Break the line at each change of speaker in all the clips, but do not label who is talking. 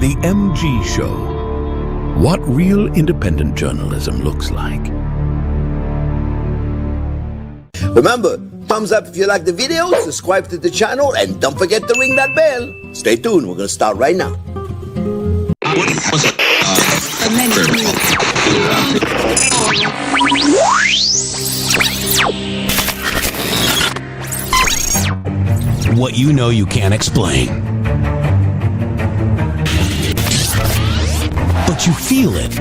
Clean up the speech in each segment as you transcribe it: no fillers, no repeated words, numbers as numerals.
The MG Show. What real independent journalism looks like.
Remember, thumbs up if you like the video, subscribe to the channel, and don't forget to ring that bell. Stay tuned, we're going to start right now.
What you know you can't explain. But you feel it.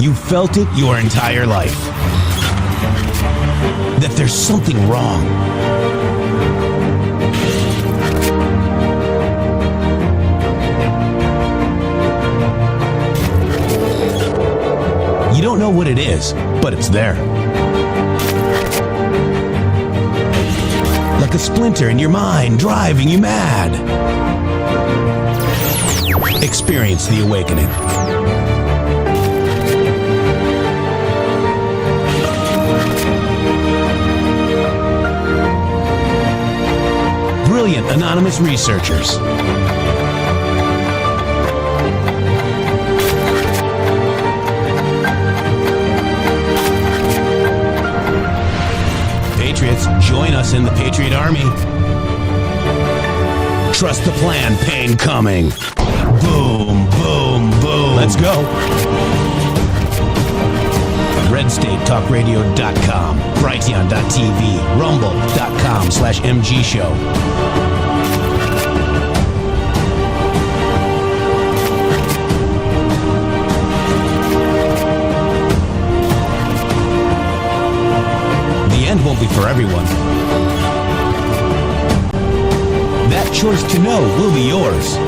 You felt it your entire life. That there's something wrong. You don't know what it is, but it's there. Like a splinter in your mind, driving you mad. Experience the awakening. Brilliant anonymous researchers. Patriots, join us in the Patriot Army. Trust the plan, pain coming. Boom, boom, boom. Let's go. RedStateTalkRadio.com, Brighteon.tv, Rumble.com/MG Show. The end won't be for everyone. That choice to know will be yours.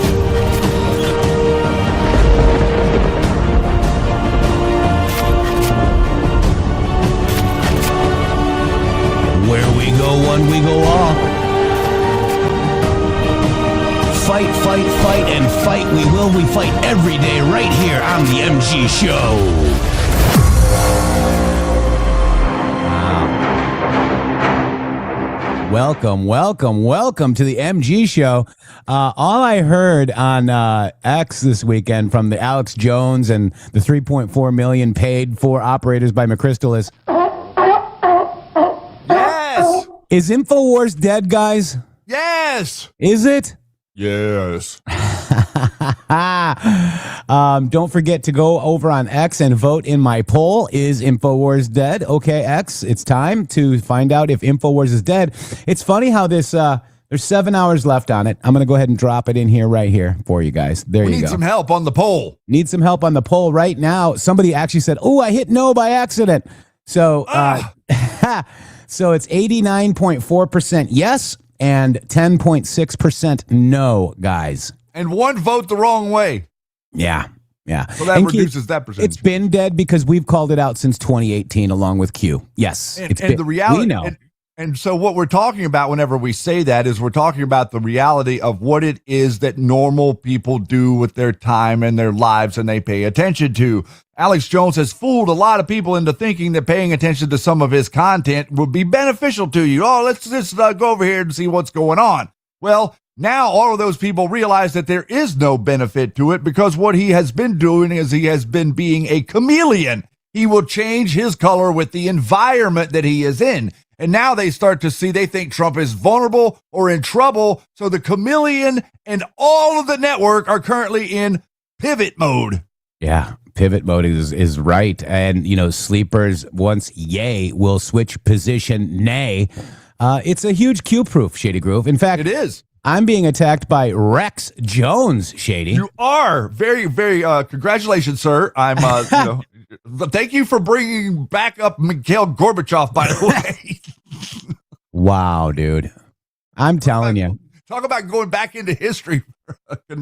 Where we go one, we go all. Fight, fight, fight, and fight we will. We fight every day right here on the MG Show. Welcome to the MG Show. All I heard on X this weekend from the Alex Jones and the 3.4 million paid for operators by McChrystal is...
Yes!
Is Infowars dead, guys?
Yes!
Is it?
Yes.
Don't forget to go over on X and vote in my poll. Is Infowars dead? Okay, X, it's time to find out if Infowars is dead. It's funny how this, there's 7 hours left on it. I'm going to go ahead and drop it in here right here for you guys. There you go.
We need some help on the poll.
Need some help on the poll right now. Somebody actually said, oh, I hit no by accident. So, so it's 89.4% yes and 10.6% no, guys.
And one vote the wrong way.
Yeah.
So that reduces that percentage.
It's been dead because we've called it out since 2018 along with Q. Yes.
And the reality,
we know.
And so what we're talking about whenever we say that is we're talking about the reality of what it is that normal people do with their time and their lives and they pay attention to. Alex Jones has fooled a lot of people into thinking that paying attention to some of his content would be beneficial to you. Oh, let's just go over here and see what's going on. Well, now all of those people realize that there is no benefit to it because what he has been doing is he has been being a chameleon. He will change his color with the environment that he is in. And now they start to see, they think Trump is vulnerable or in trouble. So the chameleon and all of the network are currently in pivot mode.
Yeah, pivot mode is right. And, you know, sleepers once yay will switch position nay. It's a huge Q-proof, Shady Groove. In fact,
it is.
I'm being attacked by Rex Jones, Shady.
You are. Very, very, congratulations, sir. I'm, thank you for bringing back up Mikhail Gorbachev, by the way.
Wow, dude. I'm telling you.
Talk about going back into history.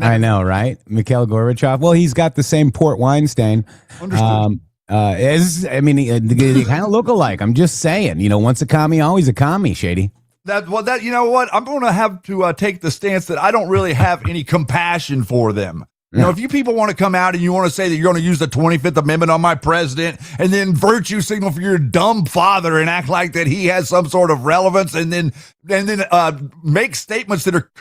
I know, right? Mikhail Gorbachev. Well, he's got the same port wine stain.
Understood.
They kind of look alike. I'm just saying, you know, once a commie, always a commie, Shady.
You know what? I'm going to have to take the stance that I don't really have any compassion for them. You know, if you people want to come out and you want to say that you're going to use the 25th Amendment on my president and then virtue signal for your dumb father and act like that he has some sort of relevance and then make statements that are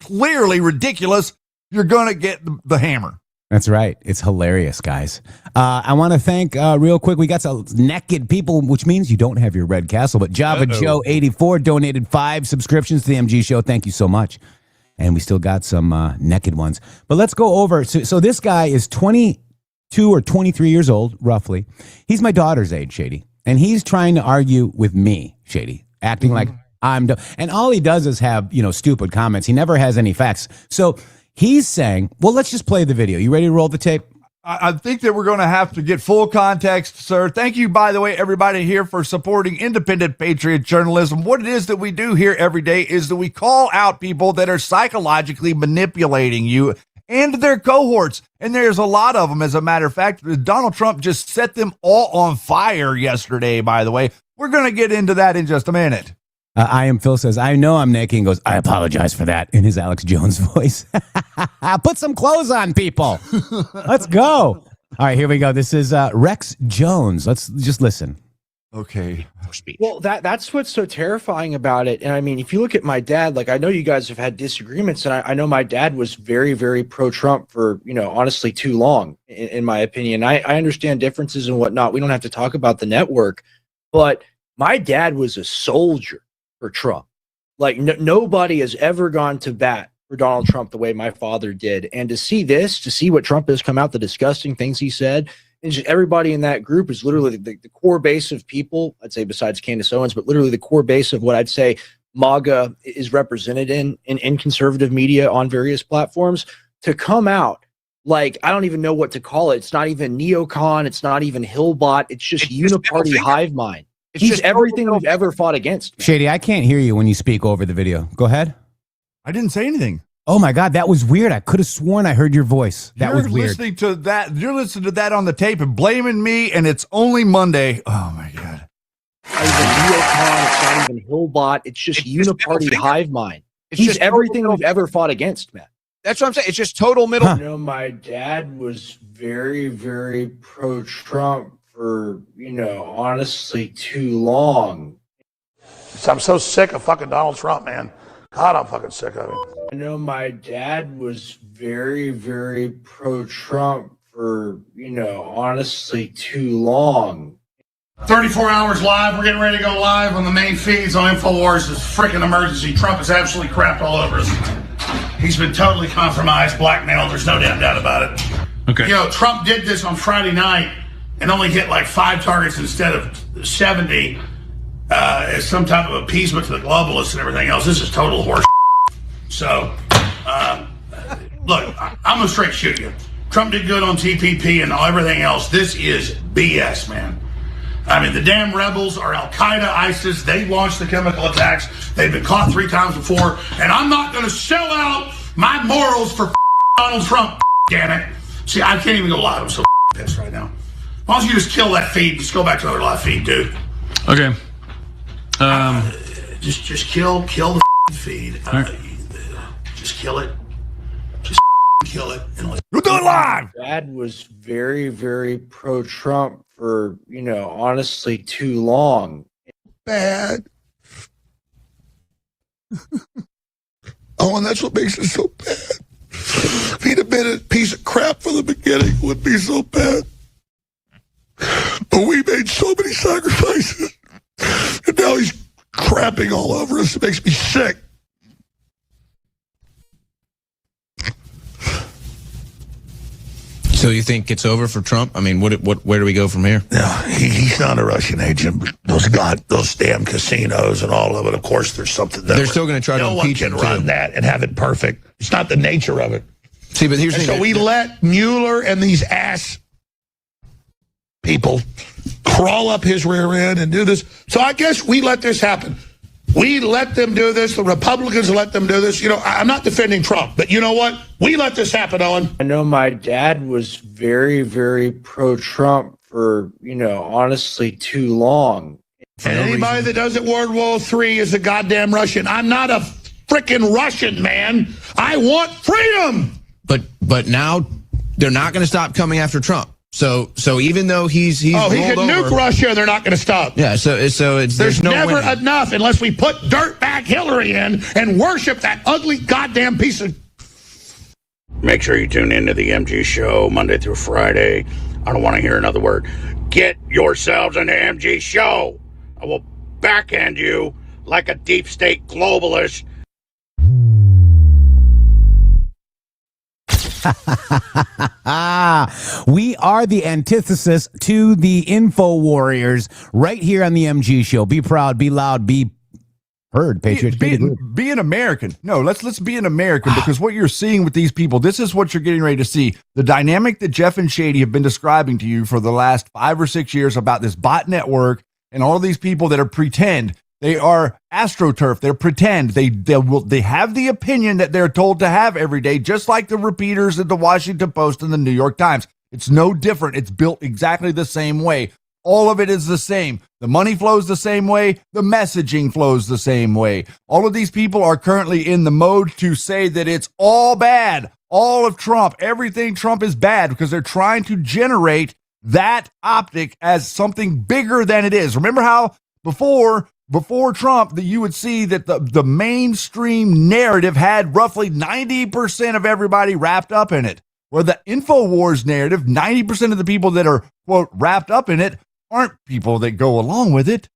clearly ridiculous, you're going to get the hammer.
That's right. It's hilarious, guys. I want to thank real quick. We got some naked people, which means you don't have your red castle. But Java Joe 84 donated 5 subscriptions to the MG Show. Thank you so much. And we still got some naked ones. But let's go over. So this guy is 22 or 23 years old, roughly. He's my daughter's age, Shady. And he's trying to argue with me, Shady, acting like I'm dumb. And all he does is have, stupid comments. He never has any facts. So he's saying, well, let's just play the video. You ready to roll the tape?
I think that we're going to have to get full context, sir. Thank you, by the way, everybody here for supporting independent patriot journalism. What it is that we do here every day is that we call out people that are psychologically manipulating you and their cohorts. And there's a lot of them. As a matter of fact, Donald Trump just set them all on fire yesterday, by the way. We're going to get into that in just a minute.
I am Phil says, I know I'm naked, and goes, I apologize for that, in his Alex Jones voice. Put some clothes on, people. Let's go. All right, here we go. This is Rex Jones. Let's just listen.
Okay.
Well, that's what's so terrifying about it. And I mean, if you look at my dad, like I know you guys have had disagreements, and I know my dad was very, very pro-Trump for, honestly too long, in my opinion. I understand differences and whatnot. We don't have to talk about the network, but my dad was a soldier for Trump. Like nobody has ever gone to bat for Donald Trump the way my father did. And to see what Trump has come out, the disgusting things he said, and just everybody in that group is literally the core base of people, I'd say besides Candace Owens, but literally the core base of what I'd say MAGA is represented in conservative media on various platforms, to come out like, I don't even know what to call it. It's not even neocon. It's not even Hillbot. It's just uniparty hive mind. He's everything we've ever fought against. Man.
Shady, I can't hear you when you speak over the video. Go ahead.
I didn't say anything.
Oh my God, that was weird. I could have sworn I heard your voice. That was weird.
You're listening to that on the tape and blaming me, and it's only Monday. Oh my God.
It's not even Hillbot. It's just uniparty hive mind. He's everything we've ever fought against, man.
That's what I'm saying. It's just total middle.
Huh. My dad was very, very pro-Trump for, honestly too long.
I'm so sick of fucking Donald Trump, man. God, I'm fucking sick of him.
I know my dad was very, very pro-Trump for, honestly too long.
34 hours live. We're getting ready to go live on the main feeds on Infowars. This freaking emergency. Trump is absolutely crapped all over us. He's been totally compromised, blackmailed. There's no damn doubt about it. Okay. Trump did this on Friday night and only hit like 5 targets instead of 70 as some type of appeasement to the globalists and everything else. This is total horse. So, look, I'm going to straight shoot you. Trump did good on TPP and everything else. This is BS, man. I mean, the damn rebels are Al-Qaeda, ISIS. They launched the chemical attacks. They've been caught 3 times before. And I'm not going to sell out my morals for Donald Trump, damn it. See, I can't even go live. I'm so pissed right now. Why don't you just kill that feed? Just go back to another live feed, dude.
Okay.
Just kill the feed.
Right.
Just kill it. Just kill it.
We'll do it live.
Dad was very, very pro-Trump for, honestly too long.
Bad. Oh, and that's what makes it so bad. If he'd have been a piece of crap from the beginning, it wouldn't be so bad. But we made so many sacrifices. And now he's crapping all over us. It makes me sick.
So you think it's over for Trump? I mean, where do we go from here?
No, he's not a Russian agent. Those damn casinos and all of it. Of course, there's something that
they're still going to try to impeach him.
No one can run that and have it perfect. It's not the nature of it.
See, but here's the thing.
So we let Mueller and these ass people crawl up his rear end and do this. So I guess we let this happen. We let them do this. The Republicans let them do this. I'm not defending Trump, but you know what? We let this happen, Owen.
I know my dad was very, very pro-Trump for, honestly too long.
And anybody that doesn't World War III is a goddamn Russian. I'm not a freaking Russian, man. I want freedom.
But now they're not going to stop coming after Trump. So even though he can
nuke Russia, they're not going to stop.
Yeah, so there's no
never
winning.
enough unless we put dirtbag Hillary in and worship that ugly goddamn piece of.
Make sure you tune into the MG Show Monday through Friday. I don't want to hear another word. Get yourselves an MG Show. I will backhand you like a deep state globalist.
We are the antithesis to the info warriors right here on the MG Show. Be proud, be loud, be heard, patriots.
Be an American. No, let's be an American, because what you're seeing with these people, this is what you're getting ready to see. The dynamic that Jeff and Shady have been describing to you for the last 5 or 6 years about this bot network and all of these people that are pretend. They are astroturf. They're pretend. They have the opinion that they're told to have every day, just like the repeaters at the Washington Post and the New York Times. It's no different. It's built exactly the same way. All of it is the same. The money flows the same way. The messaging flows the same way. All of these people are currently in the mode to say that it's all bad. All of Trump, everything Trump is bad, because they're trying to generate that optic as something bigger than it is. Remember how before Trump, that you would see that the mainstream narrative had roughly 90% of everybody wrapped up in it. Where the Infowars narrative, 90% of the people that are, quote, wrapped up in it aren't people that go along with it.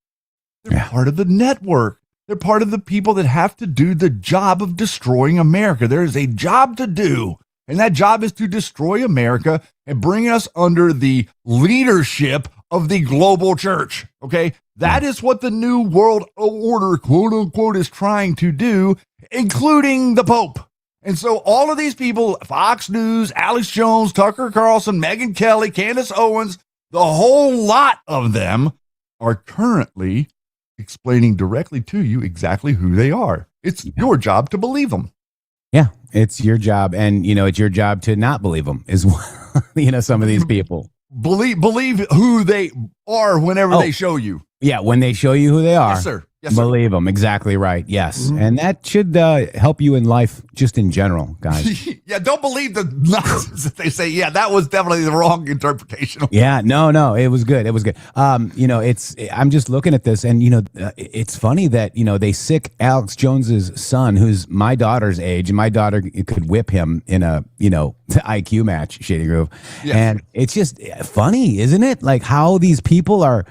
They're part of the network. They're part of the people that have to do the job of destroying America. There is a job to do, and that job is to destroy America and bring us under the leadership of the global church. Okay? That is what the New World Order, quote unquote, is trying to do, including the Pope. And so all of these people, Fox News, Alex Jones, Tucker Carlson, Megyn Kelly, Candace Owens, the whole lot of them are currently explaining directly to you exactly who they are. It's your job to believe them.
Yeah, it's your job. And, it's your job to not believe them as well. Some of these people.
Believe who they are whenever they show you.
Yeah, when they show you who they are.
Yes, sir. Yes, sir.
Believe them. Exactly right. Yes. Mm-hmm. And that should help you in life just in general, guys.
Yeah, don't believe the nonsense that they say. Yeah, that was definitely the wrong interpretation.
Yeah, no, it was good. It was good. I'm just looking at this, and, it's funny that, they sick Alex Jones's son, who's my daughter's age, and my daughter could whip him in a, IQ match, Shady Groove. Yes. And it's just funny, isn't it? Like how these people are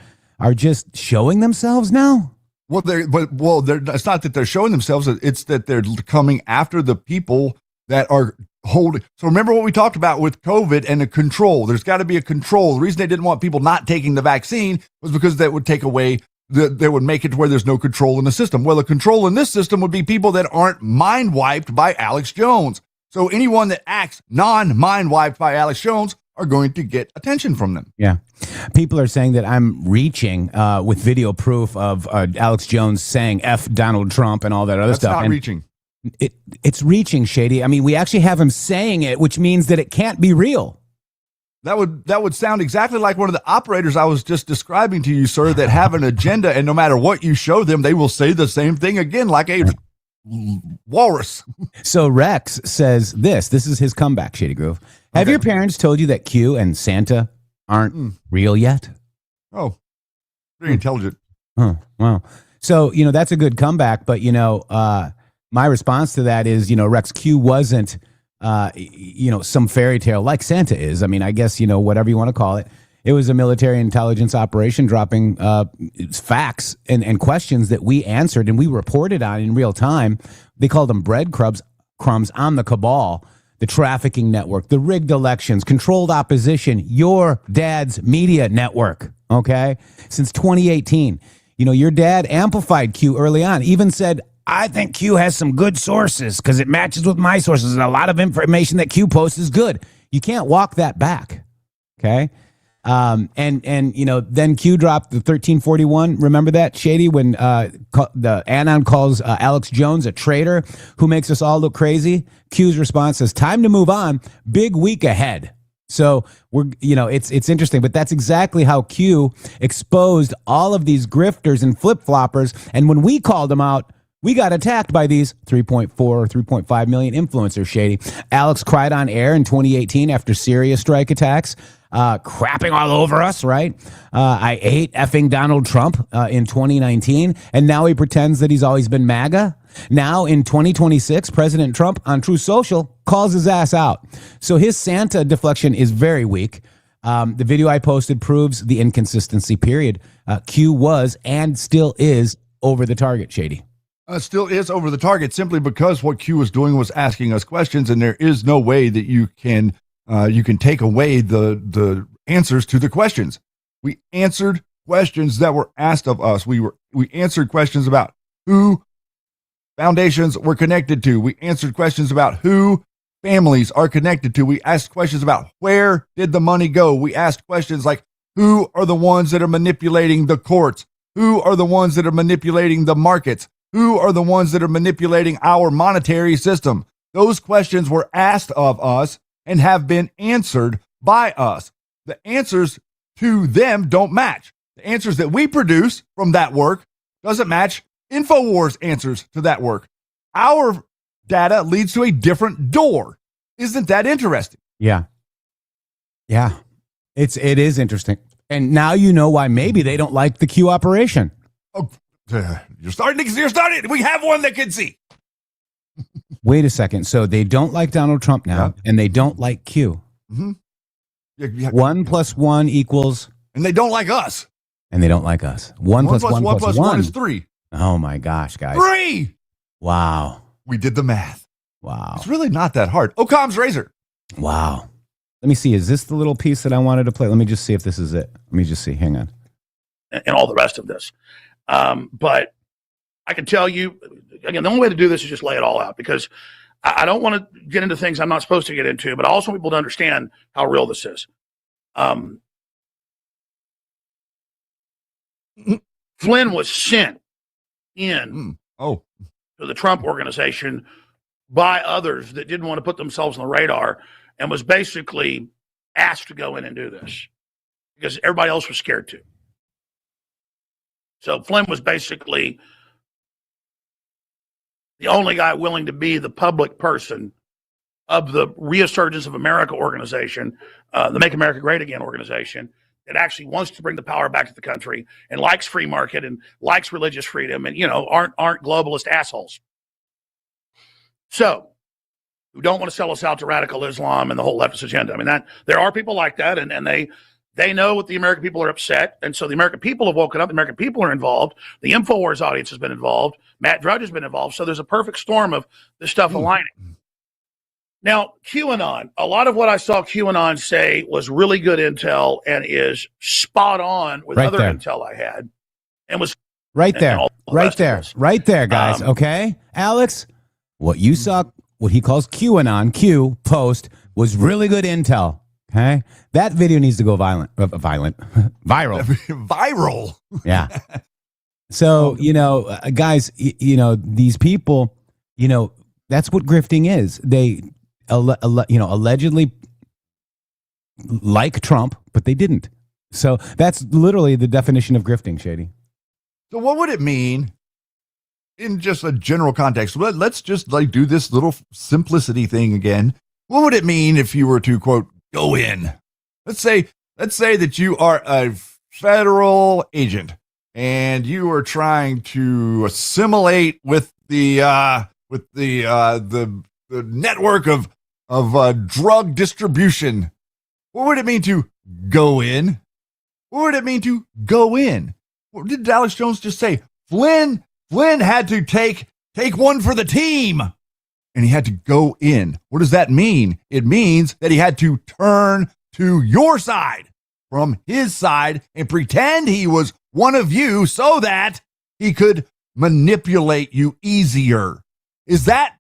just showing themselves now.
Well, it's not that they're showing themselves. It's that they're coming after the people that are holding. So remember what we talked about with COVID and the control. There's got to be a control. The reason they didn't want people not taking the vaccine was because that would take away, they would make it to where there's no control in the system. Well, the control in this system would be people that aren't mind wiped by Alex Jones. So anyone that acts non-mind wiped by Alex Jones are going to get attention from them.
Yeah. People are saying that I'm reaching with video proof of Alex Jones saying F Donald Trump and all that other stuff.
That's not reaching.
It's reaching, Shady. I mean, we actually have him saying it, which means that it can't be real.
That would sound exactly like one of the operators I was just describing to you, sir, that have an agenda, and no matter what you show them, they will say the same thing again, like a walrus.
So Rex says this is his comeback, Shady Groove. Have your parents told you that Q and Santa aren't real yet?
Oh, very intelligent.
Oh, wow. So, that's a good comeback. But, my response to that is, Rex, Q wasn't, some fairy tale like Santa is. I mean, I guess, whatever you want to call it. It was a military intelligence operation dropping facts and questions that we answered and we reported on in real time. They called them breadcrumbs on the cabal. The trafficking network, the rigged elections, controlled opposition, your dad's media network, okay? Since 2018. Your dad amplified Q early on, even said, I think Q has some good sources because it matches with my sources, and a lot of information that Q posts is good. You can't walk that back, okay? Then Q dropped the 1341. Remember that, Shady, when the Anon calls Alex Jones a traitor who makes us all look crazy? Q's response is, time to move on. Big week ahead. So it's interesting, but that's exactly how Q exposed all of these grifters and flip-floppers. And when we called them out, We got attacked by these 3.4 or 3.5 million influencers, Shady. Alex cried on air in 2018 after Syria strike attacks, crapping all over us, right? I ate effing Donald Trump in 2019, and now he pretends that he's always been MAGA. Now in 2026, President Trump on True Social calls his ass out. So his Santa deflection is very weak. The video I posted proves the inconsistency, period. Q was and still is over the target, Shady.
Still is over the target simply because what Q was doing was asking us questions, and there is no way that you can take away the answers to the questions. We answered questions that were asked of us. We answered questions about who foundations were connected to. We answered questions about who families are connected to. We asked questions about where did the money go. We asked questions like who are the ones that are manipulating the courts? Who are the ones that are manipulating the markets? Who are the ones that are manipulating our monetary system? Those questions were asked of us and have been answered by us. The answers to them don't match. The answers that we produce from that work doesn't match Infowars answers to that work. Our data leads to a different door. Isn't that interesting?
Yeah. Yeah. It is interesting. And now you know why maybe they don't like the Q operation.
Oh, you're starting. We have one that can see.
Wait a second. So they don't like Donald Trump now, and they don't like Q.
Mm-hmm. Yeah.
1 + 1 equals.
And they don't like us.
And they don't like us. 1 + 1 + 1
is 3.
Oh my gosh, guys.
3.
Wow.
We did the math.
Wow.
It's really not that hard. Occam's razor.
Wow. Let me see. Is this the little piece that I wanted to play? Let me just see if this is it. Let me just see. Hang on.
And all the rest of this. But I can tell you, again, the only way to do this is just lay it all out, because I don't want to get into things I'm not supposed to get into, but I also want people to understand how real this is. Flynn was sent in
to
the Trump organization by others that didn't want to put themselves on the radar, and was basically asked to go in and do this because everybody else was scared to. So Flynn was basically the only guy willing to be the public person of the Resurgence of America organization, the Make America Great Again organization, that actually wants to bring the power back to the country and likes free market and likes religious freedom and, aren't globalist assholes. So, who don't want to sell us out to radical Islam and the whole leftist agenda. I mean, there are people like that, and they know what the American people are upset. And so the American people have woken up. The American people are involved. The Infowars audience has been involved. Matt Drudge has been involved. So there's a perfect storm of this stuff aligning. Now, QAnon, a lot of what I saw QAnon say was really good intel and is spot on with other intel I had. And was
right there, guys. Okay. Alex, what you saw, what he calls QAnon, Q post, was really good intel. Okay. That video needs to go viral.
Viral.
Yeah. So, guys, these people, that's what grifting is. They, allegedly like Trump, but they didn't. So that's literally the definition of grifting, Shady.
So what would it mean in just a general context? Let's just do this little simplicity thing again. What would it mean if you were to, quote, go in? Let's say that you are a federal agent and you are trying to assimilate with the network of drug distribution. What would it mean to go in? What would it mean to go in? What did Alex Jones just say? Flynn had to take one for the team, and he had to go in. What does that mean? It means that he had to turn to your side from his side and pretend he was one of you so that he could manipulate you easier. Is that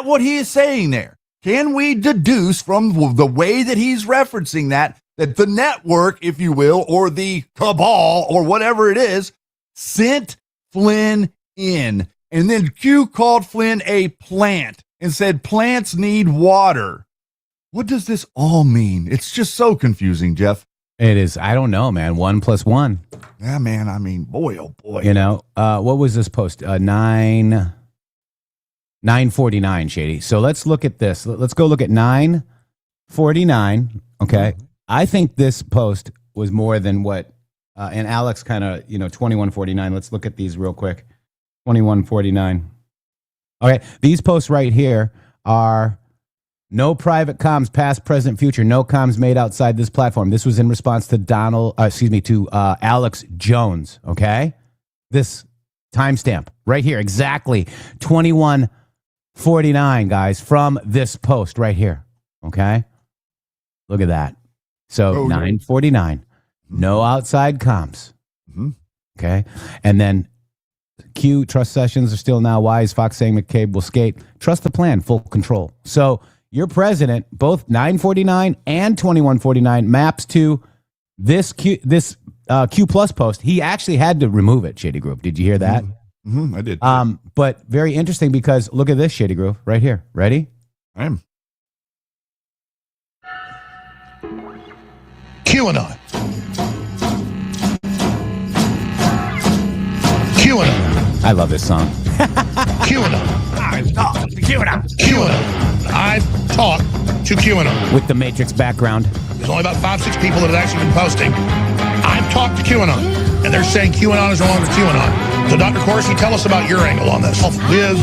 what he is saying there? Can we deduce from the way that he's referencing that the network, if you will, or the cabal or whatever it is, sent Flynn in? And then Q called Flynn a plant and said plants need water. What does this all mean? It's just so confusing, Jeff.
It is. I don't know, man. 1 + 1.
Yeah, man. I mean, boy, oh boy.
You know, what was this post? 949, Shady. So let's look at this. Let's go look at 949. Okay. I think this post was more than what, and Alex kind of, 2149. Let's look at these real quick. 2149. Okay. These posts right here are no private comms, past, present, future. No comms made outside this platform. This was in response to Alex Jones. Okay. This timestamp right here. Exactly. 2149, guys, from this post right here. Okay. Look at that. So 949. No outside comms. Okay. And then Q, trust sessions are still now wise. Fox saying McCabe will skate. Trust the plan, full control. So your president, both 949 and 2149, maps to this Q plus post. He actually had to remove it, Shady Group. Did you hear that?
I did.
But very interesting because look at this, Shady Group, right here. Ready?
I am.
QAnon. QAnon.
I love this song.
QAnon. I've talked to QAnon. QAnon. I've talked to QAnon.
With the Matrix background.
There's only about 5-6 people that have actually been posting. I've talked to QAnon. And they're saying QAnon is no longer QAnon. So Dr. Corsi, tell us about your angle on this. With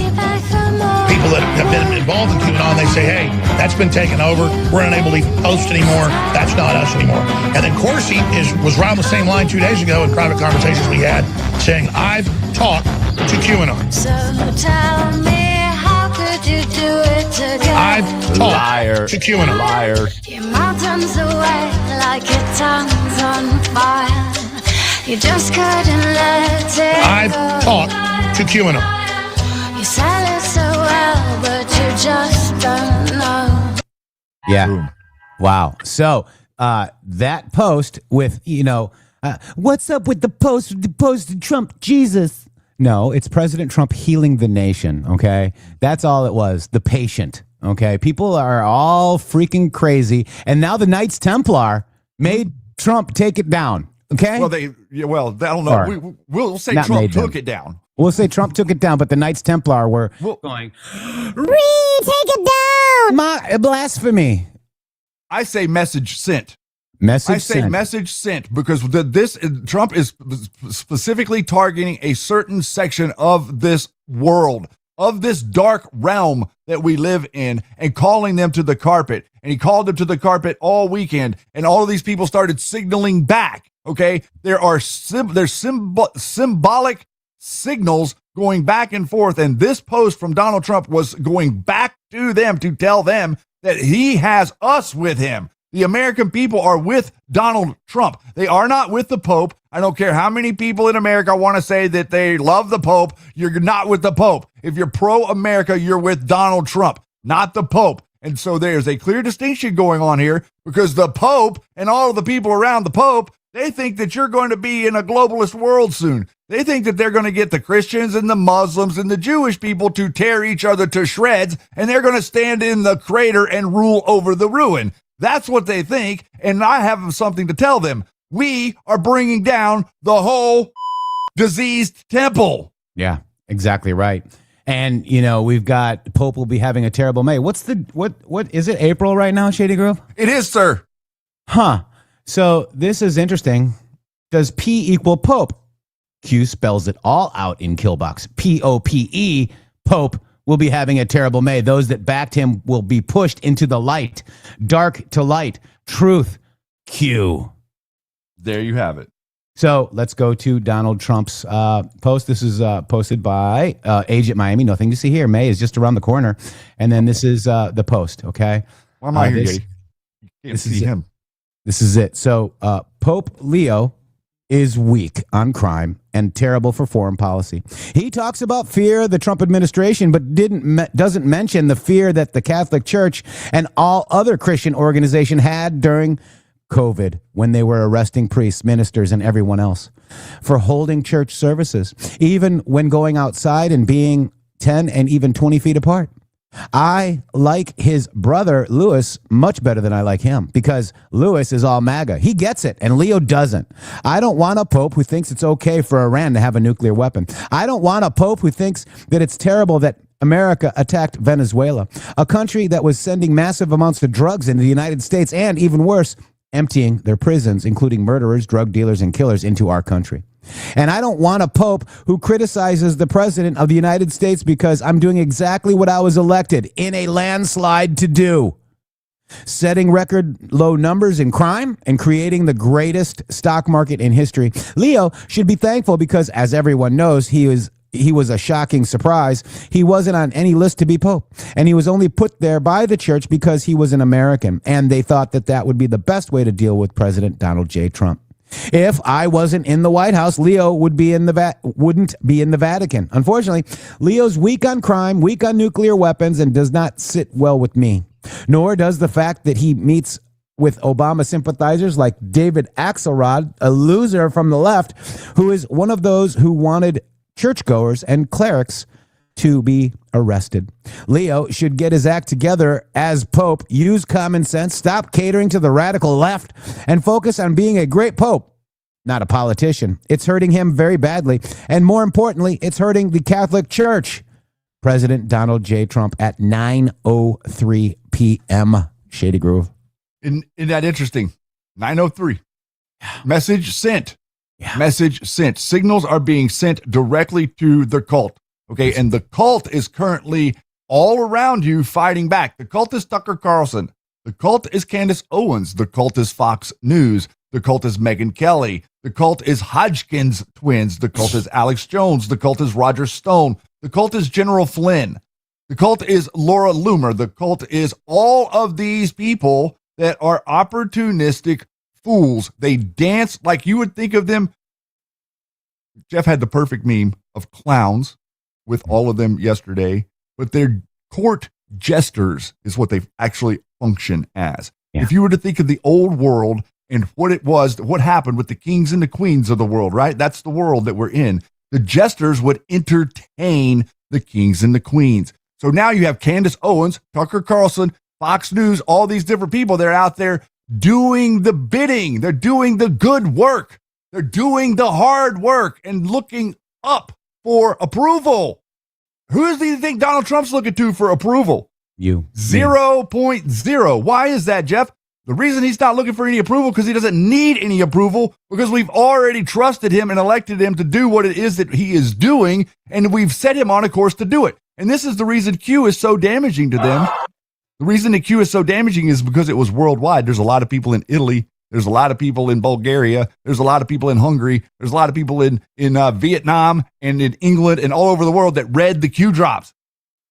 people that have been involved in QAnon, they say, hey, that's been taken over. We're unable to even post anymore. That's not us anymore. And then Corsi was right on the same line 2 days ago in private conversations we had, saying, I've talked to QAnon. So tell me, how could you do it together? I've talked to QAnon.
Liar.
Your mouth runs away like your tongue's on fire. You just couldn't let it
I've
go.
talked to QAnon.
You sell it so well, but you just don't know.
Yeah.
Boom.
Wow. So that post with, what's up with the post of Trump Jesus? No, it's President Trump healing the nation. Okay. That's all it was. The patient. Okay. People are all freaking crazy. And now the Knights Templar made Trump take it down. Okay.
Well, I don't know. We'll say
Not
Trump
made them.
took it down.
We'll say Trump took it down, but the Knights Templar were going, take it down. Blasphemy.
I say message sent.
Message
sent because Trump is specifically targeting a certain section of this world, of this dark realm that we live in, and calling them to the carpet. And he called them to the carpet all weekend, and all of these people started signaling back. Okay, there's symbolic signals going back and forth, and this post from Donald Trump was going back to them to tell them that he has us with him. The American people are with Donald Trump. They are not with the Pope. I don't care how many people in America want to say that they love the Pope. You're not with the Pope. If you're pro-America, you're with Donald Trump, not the Pope. And so there's a clear distinction going on here because the Pope and all of the people around the Pope, they think that you're going to be in a globalist world soon. They think that they're going to get the Christians and the Muslims and the Jewish people to tear each other to shreds, and they're going to stand in the crater and rule over the ruin. That's what they think, and I have something to tell them. We are bringing down the whole diseased temple.
Yeah, exactly right. And, we've got Pope will be having a terrible May. What is it, April right now, Shady Grove?
It is, sir.
Huh. So this is interesting. Does P equal Pope? Q spells it all out in Killbox. P-O-P-E, Pope will be having a terrible May. Those that backed him will be pushed into the light. Dark to light. Truth. Q.
There you have it.
So let's go to Donald Trump's post. This is posted by Age at Miami. Nothing to see here. May is just around the corner. And then this is the post, okay?
Why am I here, Katie? Can't see him.
This is it. So Pope Leo is weak on crime and terrible for foreign policy. He talks about fear of the Trump administration, but doesn't mention the fear that the Catholic Church and all other Christian organizations had during COVID when they were arresting priests, ministers, and everyone else for holding church services, even when going outside and being 10 and even 20 feet apart. I like his brother, Louis, much better than I like him because Louis is all MAGA. He gets it, and Leo doesn't. I don't want a pope who thinks it's okay for Iran to have a nuclear weapon. I don't want a pope who thinks that it's terrible that America attacked Venezuela, a country that was sending massive amounts of drugs into the United States and, even worse, emptying their prisons, including murderers, drug dealers, and killers, into our country. And I don't want a pope who criticizes the president of the United States because I'm doing exactly what I was elected in a landslide to do. Setting record low numbers in crime and creating the greatest stock market in history. Leo should be thankful because, as everyone knows, he was a shocking surprise. He wasn't on any list to be pope, and he was only put there by the church because he was an American, and they thought that that would be the best way to deal with President Donald J. Trump. If I wasn't in the White House, Leo wouldn't be in the Vatican. Unfortunately, Leo's weak on crime, weak on nuclear weapons, and does not sit well with me. Nor does the fact that he meets with Obama sympathizers like David Axelrod, a loser from the left, who is one of those who wanted churchgoers and clerics to be arrested. Leo should get his act together as Pope, use common sense, stop catering to the radical left, and focus on being a great Pope, not a politician. It's hurting him very badly, and more importantly, it's hurting the Catholic Church. President Donald J. Trump at 9:03 p.m. Shady Grove.
Isn't that interesting? 9:03. Message sent.
Yeah.
Message sent. Signals are being sent directly to the cult. Okay, and the cult is currently all around you fighting back. The cult is Tucker Carlson. The cult is Candace Owens. The cult is Fox News. The cult is Megyn Kelly. The cult is Hodgkin's twins. The cult is Alex Jones. The cult is Roger Stone. The cult is General Flynn. The cult is Laura Loomer. The cult is all of these people that are opportunistic fools. They dance like you would think of them. Jeff had the perfect meme of clowns with all of them yesterday, but they're court jesters is what they actually function as. Yeah. If you were to think of the old world and what it was, what happened with the kings and the queens of the world, right? That's the world that we're in. The jesters would entertain the kings and the queens. So now you have Candace Owens, Tucker Carlson, Fox News, all these different people. They're out there doing the bidding. They're doing the good work. They're doing the hard work and looking up for approval. Who do you think Donald Trump's looking to for approval?
You.
0.0. Why is that, Jeff? The reason he's not looking for any approval because he doesn't need any approval because we've already trusted him and elected him to do what it is that he is doing, and we've set him on a course to do it. And this is the reason Q is so damaging to them. The reason that Q is so damaging is because it was worldwide. There's a lot of people in Italy. There's a lot of people in Bulgaria. There's a lot of people in Hungary. There's a lot of people in Vietnam and in England and all over the world that read the Q drops.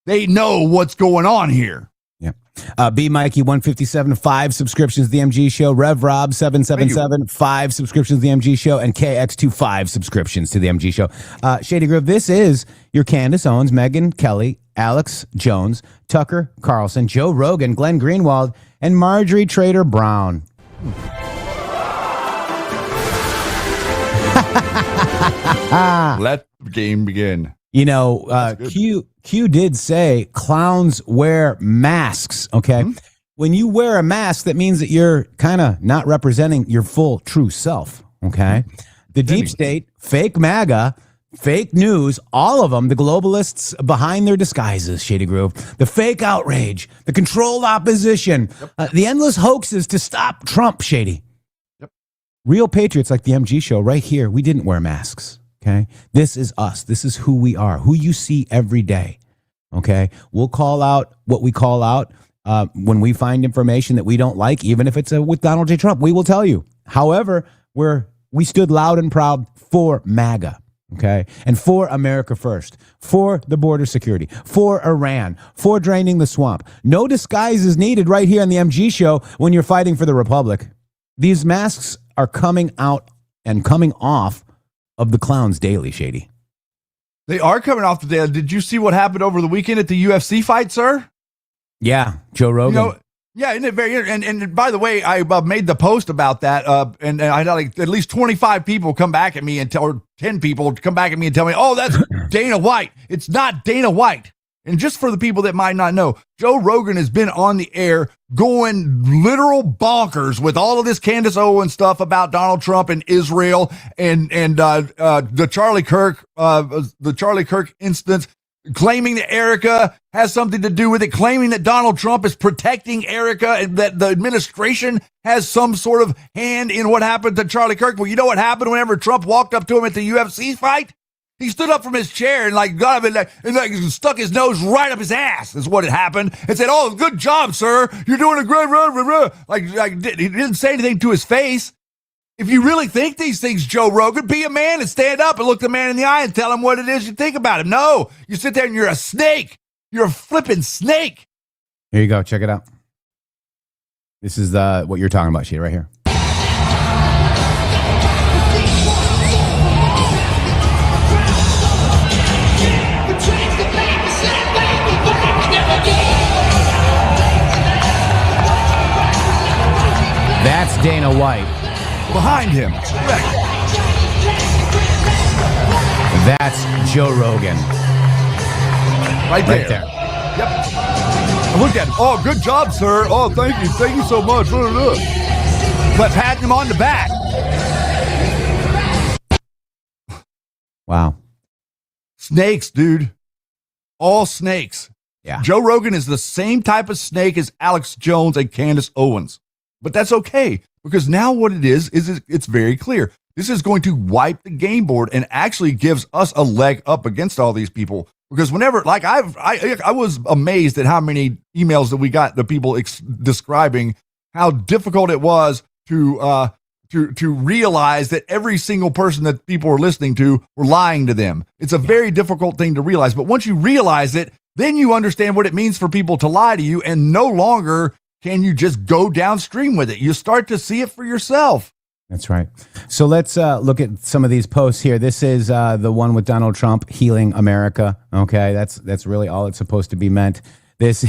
They know what's going on here.
Yeah. B Mikey 157, 5 subscriptions to the MG Show. Rev Rob 777, 5 subscriptions to the MG Show, and KX25 subscriptions to the MG Show. Shady Grove, this is your Candace Owens, Megyn Kelly, Alex Jones, Tucker Carlson, Joe Rogan, Glenn Greenwald, and Marjorie Trader Brown.
Let the game begin.
You know, Q did say clowns wear masks, okay? Mm-hmm. When you wear a mask, that means that you're kind of not representing your full true self, okay? Mm-hmm. The deep state, fake MAGA, fake news, all of them, the globalists behind their disguises, Shady Grove, the fake outrage, the controlled opposition, the endless hoaxes to stop Trump, Shady.
Yep.
Real patriots like the MG Show right here, we didn't wear masks. Okay, this is us. This is who we are, who you see every day. Okay, we'll call out what we call out when we find information that we don't like, even if it's with Donald J. Trump. We will tell you. However, we stood loud and proud for MAGA. Okay, and for America first, for the border security, for Iran, for draining the swamp. No disguise is needed right here on the MG Show when you're fighting for the Republic. These masks are coming out and coming off of the clowns daily, Shady.
They are coming off the daily. Did you see what happened over the weekend at the UFC fight, sir?
Yeah, Joe Rogan.
You know, yeah, isn't it very? And by the way, I made the post about that, and I had like at least 25 people come back at me or 10 people come back at me and tell me, "Oh, that's Dana White." It's not Dana White. And just for the people that might not know, Joe Rogan has been on the air going literal bonkers with all of this Candace Owens stuff about Donald Trump and Israel and the Charlie Kirk instance, claiming that Erica has something to do with it, claiming that Donald Trump is protecting Erica and that the administration has some sort of hand in what happened to Charlie Kirk. Well, you know what happened whenever Trump walked up to him at the UFC fight? He stood up from his chair and got him and stuck his nose right up his ass is what had happened and said, "Oh, good job, sir. You're doing a great run." He didn't say anything to his face. If you really think these things, Joe Rogan, be a man and stand up and look the man in the eye and tell him what it is you think about him. No, you sit there and you're a snake. You're a flipping snake.
Here you go. Check it out. This is what you're talking about, shit, right here. That's Dana White.
Behind him. Correct.
That's Joe Rogan.
Right there. Yep. And look at him. Oh, good job, sir. Oh, thank you. Thank you so much. But patting him on the back.
Wow.
Snakes, dude. All snakes.
Yeah.
Joe Rogan is the same type of snake as Alex Jones and Candace Owens. But that's okay, because now what it is it's very clear. This is going to wipe the game board and actually gives us a leg up against all these people. Because whenever, I was amazed at how many emails that we got, the people describing how difficult it was to realize that every single person that people were listening to were lying to them. It's a very difficult thing to realize. But once you realize it, then you understand what it means for people to lie to you, and no longer can you just go downstream with it. You start to see it for yourself.
That's right. So let's look at some of these posts here. This is the one with Donald Trump healing America. Okay, that's really all it's supposed to be meant. This. So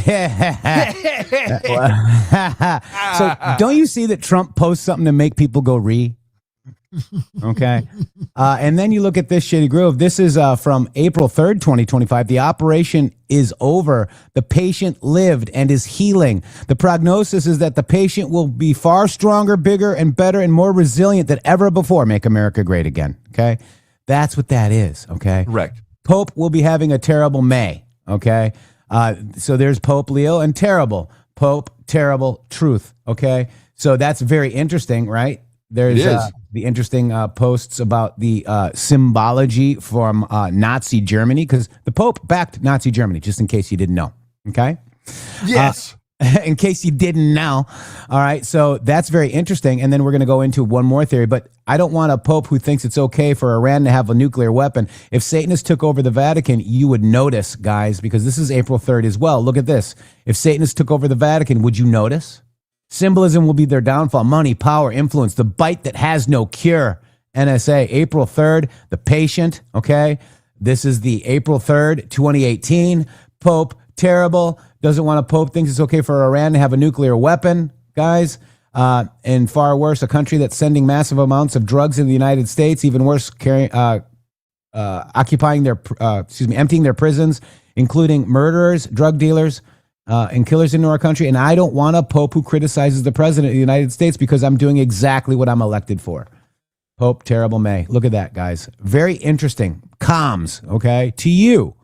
don't you see that Trump posts something to make people go re? Okay. And then you look at this shitty groove. This is from April 3rd, 2025. The operation is over. The patient lived and is healing. The prognosis is that the patient will be far stronger, bigger, and better and more resilient than ever before. Make America great again. Okay. That's what that is. Okay.
Correct.
Pope will be having a terrible May. Okay. So there's Pope Leo and terrible. Pope, terrible, truth. Okay. So that's very interesting, right? There's the interesting posts about the symbology from Nazi Germany, because the Pope backed Nazi Germany, just in case you didn't know. Okay?
Yes.
In case you didn't know. All right. So that's very interesting. And then we're going to go into one more theory. But I don't want a Pope who thinks it's okay for Iran to have a nuclear weapon. If Satanists took over the Vatican, you would notice, guys, because this is April 3rd as well. Look at this. If Satanists took over the Vatican, would you notice? Symbolism will be their downfall. Money, power, influence, the bite that has no cure. NSA, April 3rd, the patient, okay? This is the April 3rd, 2018. Pope, terrible. Doesn't want a Pope, thinks it's okay for Iran to have a nuclear weapon, guys. And far worse, a country that's sending massive amounts of drugs in the United States, even worse, emptying their prisons, including murderers, drug dealers, and killers into our country. And I don't want a Pope who criticizes the president of the United States, because I'm doing exactly what I'm elected for. Pope, terrible May. Look at that, guys. Very interesting. Comms, okay? To you.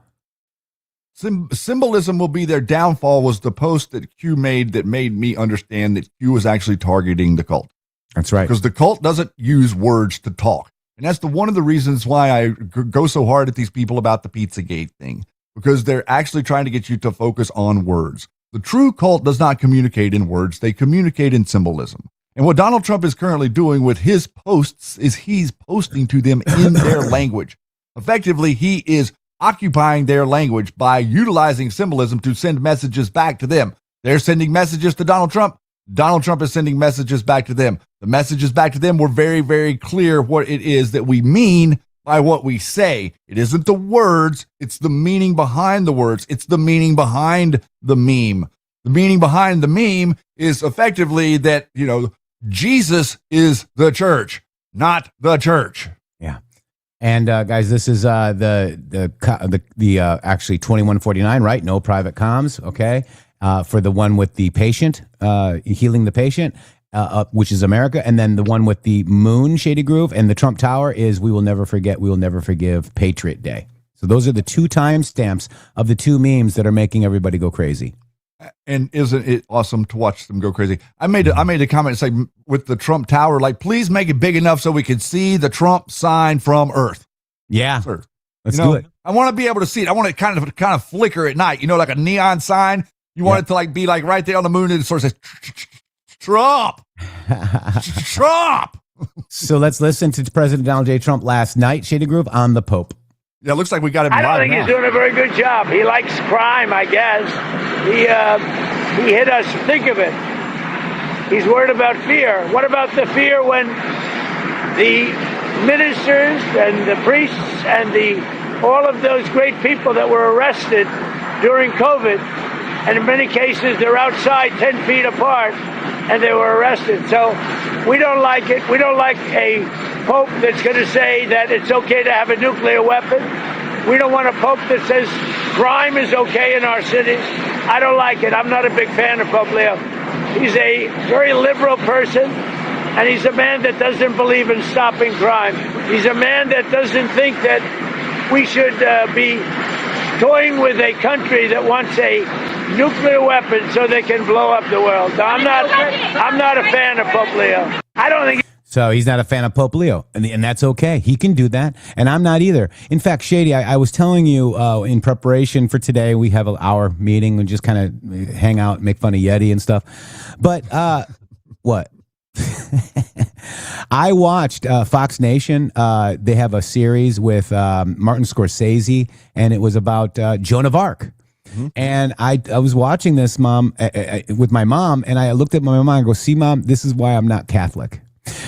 Symbolism will be their downfall was the post that Q made that made me understand that Q was actually targeting the cult.
That's right.
Because the cult doesn't use words to talk. And that's one of the reasons why I go so hard at these people about the Pizzagate thing. Because they're actually trying to get you to focus on words. The true cult does not communicate in words. They communicate in symbolism. And what Donald Trump is currently doing with his posts is he's posting to them in their language. Effectively, he is occupying their language by utilizing symbolism to send messages back to them. They're sending messages to Donald Trump. Donald Trump is sending messages back to them. The messages back to them were very, very clear what it is that we mean by what we say. It isn't the words, it's the meaning behind the words. It's the meaning behind the meme. The meaning behind the meme is effectively that, Jesus is the church, not the church.
Yeah. And guys, this is the actually 2149, right? No private comms, okay? For the one with the patient, healing the patient, which is America, and then the one with the moon, Shady Groove, and the Trump Tower is we will never forget, we will never forgive, Patriot Day. So those are the 2 timestamps of the 2 memes that are making everybody go crazy.
And isn't it awesome to watch them go crazy? I made a comment say with the Trump Tower, like, please make it big enough so we can see the Trump sign from Earth.
Yeah,
Sir.
Let's do it.
I want to be able to see it. I want it kind of flicker at night. Like a neon sign. You want it to like be like right there on the moon, and it sort of says Trump, Trump.
So let's listen to President Donald J. Trump last night, Shady Groove, on the Pope.
Yeah, it looks like we got him.
I don't think he's doing a very good job. He likes crime, I guess. He hit us. Think of it. He's worried about fear. What about the fear when the ministers and the priests and all of those great people that were arrested during COVID, and in many cases they're outside 10 feet apart, and they were arrested. So we don't like it. We don't like a pope that's going to say that it's okay to have a nuclear weapon. We don't want a pope that says crime is okay in our cities. I don't like it. I'm not a big fan of Pope Leo. He's a very liberal person, and he's a man that doesn't believe in stopping crime. He's a man that doesn't think that we should be toying with a country that wants a nuclear weapon so they can blow up the world. I'm not a fan of Pope Leo. I don't think.
So he's not a fan of Pope Leo, and that's okay. He can do that, and I'm not either. In fact, Shady, I was telling you in preparation for today, we have an hour meeting and just kind of hang out, make fun of Yeti and stuff. But what? I watched Fox Nation. They have a series with Martin Scorsese, and it was about Joan of Arc. Mm-hmm. And I was watching this, Mom, with my mom, and I looked at my mom and go, see, Mom, this is why I'm not Catholic.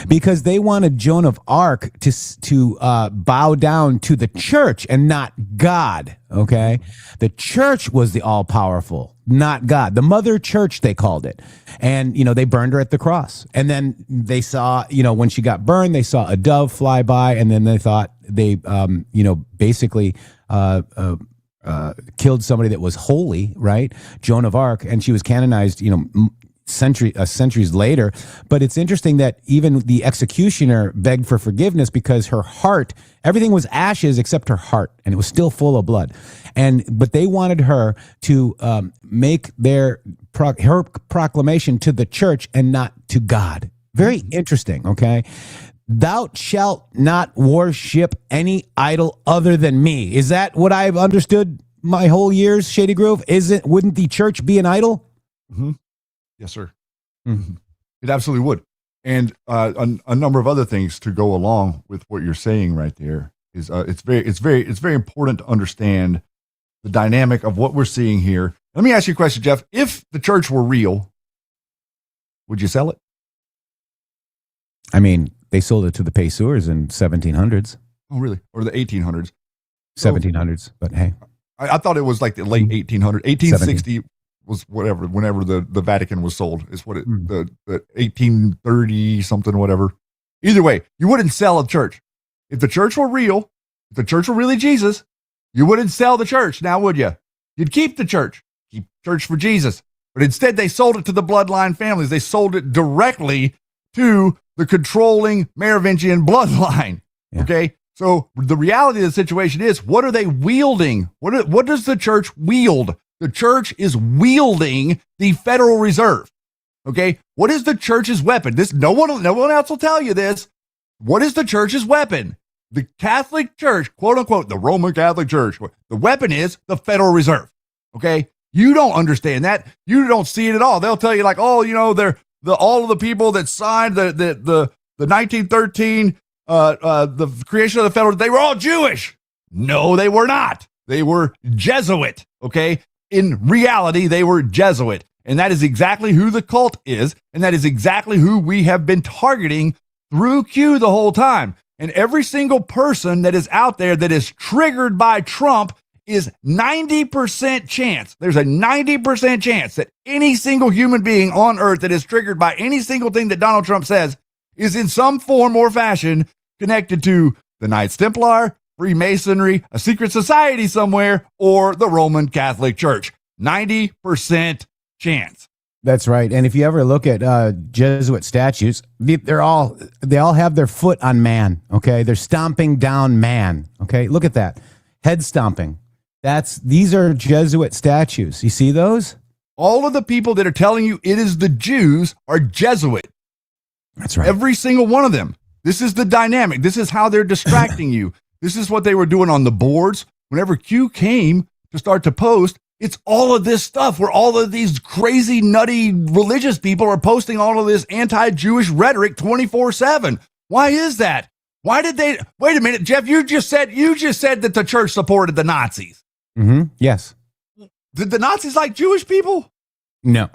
Because they wanted Joan of Arc to bow down to the church and not God, okay? The church was the all-powerful, not God. The mother church, they called it. And, they burned her at the cross. And then they saw, when she got burned, they saw a dove fly by, and then they thought they, basically killed somebody that was holy, right? Joan of Arc, and she was canonized, centuries later. But it's interesting that even the executioner begged for forgiveness because her heart, everything was ashes except her heart, and it was still full of blood. But they wanted her to make her proclamation to the church and not to God. Very interesting. Okay. Thou shalt not worship any idol other than me. Is that what I've understood my whole years, Shady Grove? Wouldn't the church be an idol?
Mm-hmm. Yes, sir. Mm-hmm. It absolutely would. And a number of other things to go along with what you're saying right there is it's very important to understand the dynamic of what we're seeing here. Let me ask you a question, Jeff. If the church were real, would you sell it?
I mean, they sold it to the Payseurs in 1700s.
Oh, really? Or the 1800s?
1700s, but hey.
I thought it was like the late 1800s. 1860 was whenever the Vatican was sold is what the 1830 something, whatever. Either way, you wouldn't sell a church. If the church were real, if the church were really Jesus, you wouldn't sell the church now, would you? You'd keep the church, keep church for Jesus. But instead, they sold it to the bloodline families. They sold it directly to the controlling Merovingian bloodline. Yeah. Okay. So the reality of the situation is, what are they wielding? What does the church wield? The church is wielding the Federal Reserve. Okay. What is the church's weapon? No one else will tell you this. What is the church's weapon? The Catholic Church, quote unquote, the Roman Catholic Church. The weapon is the Federal Reserve. Okay. You don't understand that. You don't see it at all. They'll tell you like, oh, they're all of the people that signed the 1913 the creation of the Federal, they were all Jewish. No, they were not. They were Jesuit. Okay. In reality, they were Jesuit. And that is exactly who the cult is. And that is exactly who we have been targeting through Q the whole time. And every single person that is out there that is triggered by Trump is 90% chance. There's a 90% chance that any single human being on earth that is triggered by any single thing that Donald Trump says is in some form or fashion connected to the Knights Templar, Freemasonry, a secret society somewhere, or the Roman Catholic Church. 90% chance.
That's right. And if you ever look at Jesuit statues, they all have their foot on man. Okay, they're stomping down man. Okay, look at that head stomping. These are Jesuit statues. You see those?
All of the people that are telling you it is the Jews are Jesuit.
That's right.
Every single one of them. This is the dynamic. This is how they're distracting you. This is what they were doing on the boards. Whenever Q came to start to post, it's all of this stuff where all of these crazy, nutty religious people are posting all of this anti-Jewish rhetoric 24/7. Why is that? Why did they? Wait a minute, Jeff. You just said that the church supported the Nazis.
Mm-hmm. Yes.
Did the Nazis like Jewish people?
No.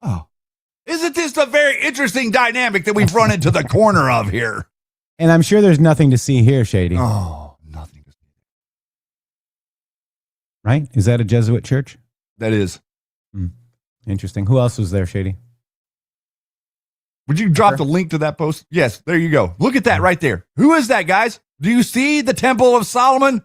Oh, isn't this a very interesting dynamic that we've run into the corner of here?
And I'm sure there's nothing to see here, Shady.
Oh, nothing to see.
Right? Is that a Jesuit church?
That is.
Interesting. Who else was there, Shady?
Would you drop the link to that post? Yes, there you go. Look at that right there. Who is that, guys? Do you see the Temple of Solomon?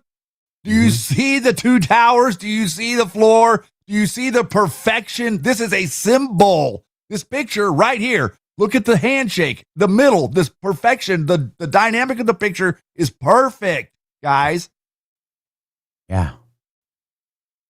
Do you see the two towers? Do you see the floor? Do you see the perfection? This is a symbol. This picture right here. Look at the handshake, the middle, this perfection. The dynamic of the picture is perfect, guys.
Yeah.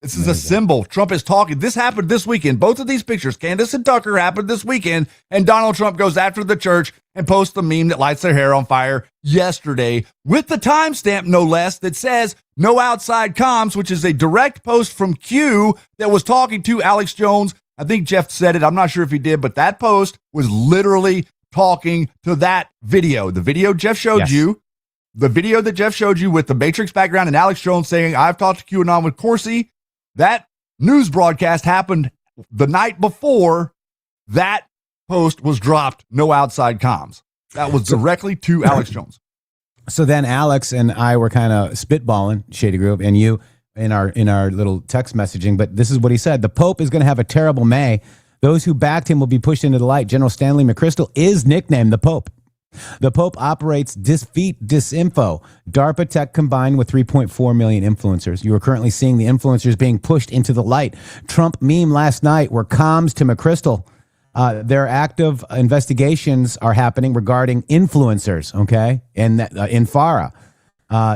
This is a symbol. Trump is talking. This happened this weekend. Both of these pictures, Candace and Tucker, happened this weekend. And Donald Trump goes after the church and posts the meme that lights their hair on fire yesterday with the timestamp, no less, that says no outside comms, which is a direct post from Q that was talking to Alex Jones. I think Jeff said it. I'm not sure if he did, but that post was literally talking to that video. The video Jeff showed you, the video that Jeff showed you with the Matrix background and Alex Jones saying, I've talked to QAnon with Corsi. That news broadcast happened the night before that post was dropped. No outside comms. That was directly to Alex Jones.
So then Alex and I were kind of spitballing, Shady Group, and you in our little text messaging. But this is what he said. The Pope is going to have a terrible May. Those who backed him will be pushed into the light. General Stanley McChrystal is nicknamed the Pope. The Pope operates disinfo, DARPA tech combined with 3.4 million influencers. You are currently seeing the influencers being pushed into the light. Trump meme last night were comms to McChrystal. Their active investigations are happening regarding influencers, okay, in FARA.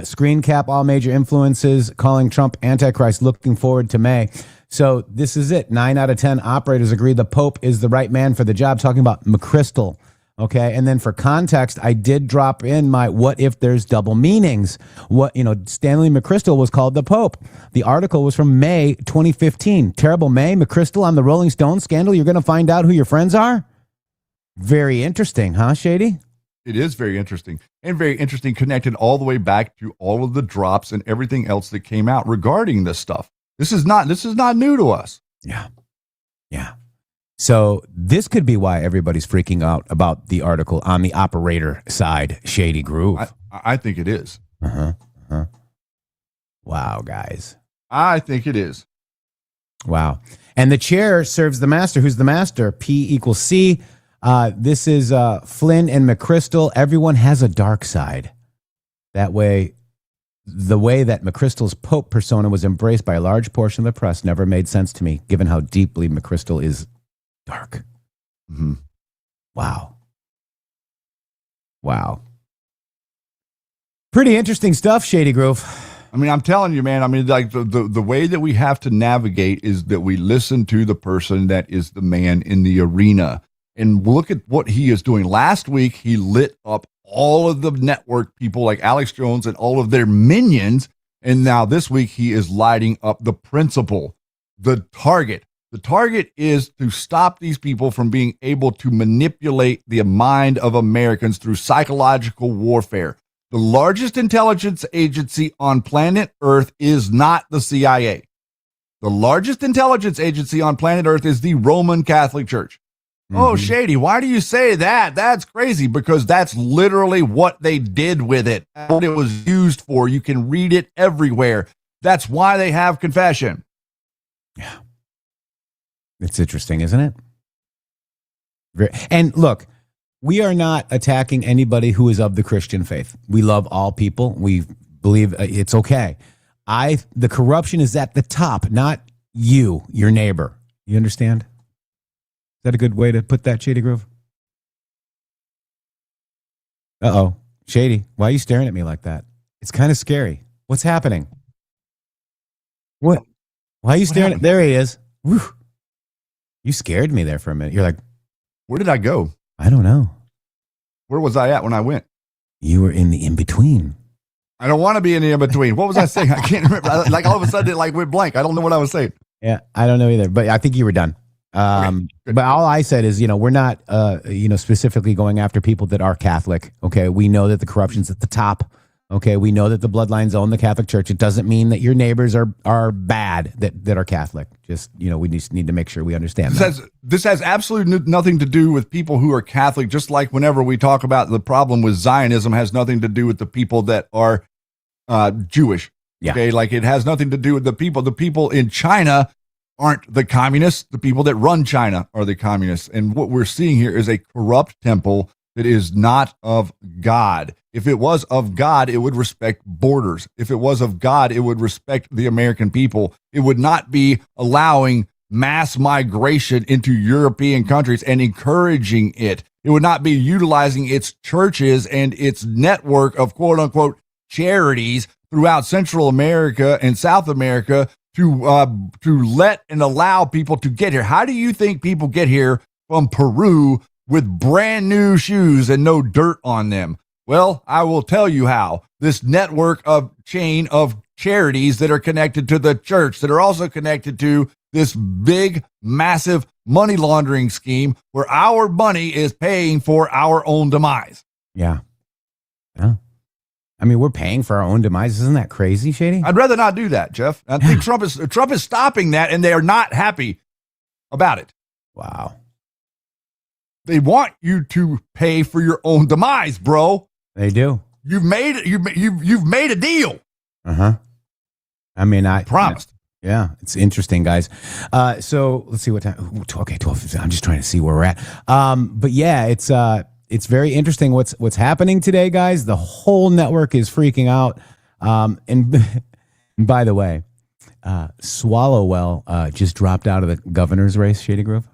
Screen cap all major influences, calling Trump Antichrist, looking forward to May. So this is it. 9 out of 10 operators agree the Pope is the right man for the job, talking about McChrystal. Okay, and then for context, I did drop in my what if there's double meanings. Stanley McChrystal was called the Pope. The article was from May 2015. Terrible May, McChrystal on the Rolling Stone scandal. You're going to find out who your friends are? Very interesting, huh, Shady?
It is very interesting, and very interesting, connected all the way back to all of the drops and everything else that came out regarding this stuff. This is not new to us.
Yeah. So this could be why everybody's freaking out about the article on the operator side, Shady Groove.
I think it is.
Wow, guys.
I think it is.
Wow. And the chair serves the master. Who's the master? P equals C. This is Flynn and McChrystal. Everyone has a dark side. That way, the way that McChrystal's Pope persona was embraced by a large portion of the press never made sense to me, given how deeply McChrystal is dark.
Mm-hmm.
Wow. Pretty interesting stuff, Shady Grove.
I mean, I'm telling you, man, I mean, like the way that we have to navigate is that we listen to the person that is the man in the arena. And look at what he is doing. Last week, he lit up all of the network people like Alex Jones and all of their minions. And now this week, he is lighting up the principal, the target. The target is to stop these people from being able to manipulate the mind of Americans through psychological warfare. The largest intelligence agency on planet Earth is not the CIA. The largest intelligence agency on planet Earth is the Roman Catholic Church. Mm-hmm. Oh, Shady, why do you say that? That's crazy, because that's literally what they did with it, what it was used for. You can read it everywhere. That's why they have confession.
Yeah. It's interesting, isn't it? And look, we are not attacking anybody who is of the Christian faith. We love all people. We believe it's okay. The corruption is at the top, not you, your neighbor. You understand? Is that a good way to put that, Shady Groove? Uh-oh. Shady, why are you staring at me like that? It's kind of scary. What's happening? What? Why are you staring at? There he is. Whew. You scared me there for a minute. You're like,
where did I go?
I don't know.
Where was I at when I went?
You were in the in-between.
I don't want to be in the in-between. What was I saying? I can't remember. Like all of a sudden it like went blank. I don't know what I was saying.
Yeah, I don't know either, but I think you were done.
Okay,
but all I said is, we're not, specifically going after people that are Catholic. Okay. We know that the corruption's at the top. Okay. We know that the bloodlines own the Catholic Church. It doesn't mean that your neighbors are bad that are Catholic. Just, we just need to make sure we understand
this has absolutely nothing to do with people who are Catholic. Just like whenever we talk about the problem with Zionism has nothing to do with the people that are Jewish.
Yeah.
Okay. Like it has nothing to do with the people in China aren't the communists. The people that run China are the communists. And what we're seeing here is a corrupt temple that is not of God. If it was of God, it would respect borders. If it was of God, it would respect the American people. It would not be allowing mass migration into European countries and encouraging it. It would not be utilizing its churches and its network of quote unquote charities throughout Central America and South America to let and allow people to get here. How do you think people get here from Peru with brand new shoes and no dirt on them? Well, I will tell you how. This network of chain of charities that are connected to the church, that are also connected to this big, massive money laundering scheme where our money is paying for our own demise.
Yeah. Yeah. I mean, we're paying for our own demise. Isn't that crazy, Shady?
I'd rather not do that, Jeff. I think Trump is stopping that, and they are not happy about it.
Wow.
They want you to pay for your own demise, bro.
They do.
You've made a deal.
Uh-huh. I mean, I
promised.
Yeah, it's interesting, guys. So let's see what time. Okay, 12. I'm just trying to see where we're at. But yeah, it's very interesting what's happening today, guys. The whole network is freaking out. And by the way, Swalwell just dropped out of the governor's race, Shady Grove.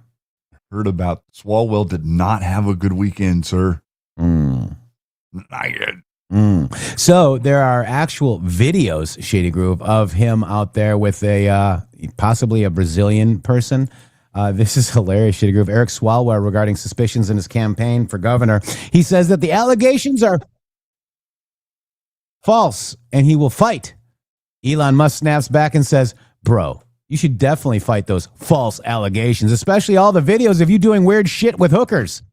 Heard about Swalwell did not have a good weekend, sir. Not good.
So there are actual videos, Shady Groove, of him out there with possibly a Brazilian person. This is hilarious, Shady Groove. Eric Swalwell regarding suspicions in his campaign for governor. He says that the allegations are false and he will fight. Elon Musk snaps back and says, bro, you should definitely fight those false allegations, especially all the videos of you doing weird shit with hookers.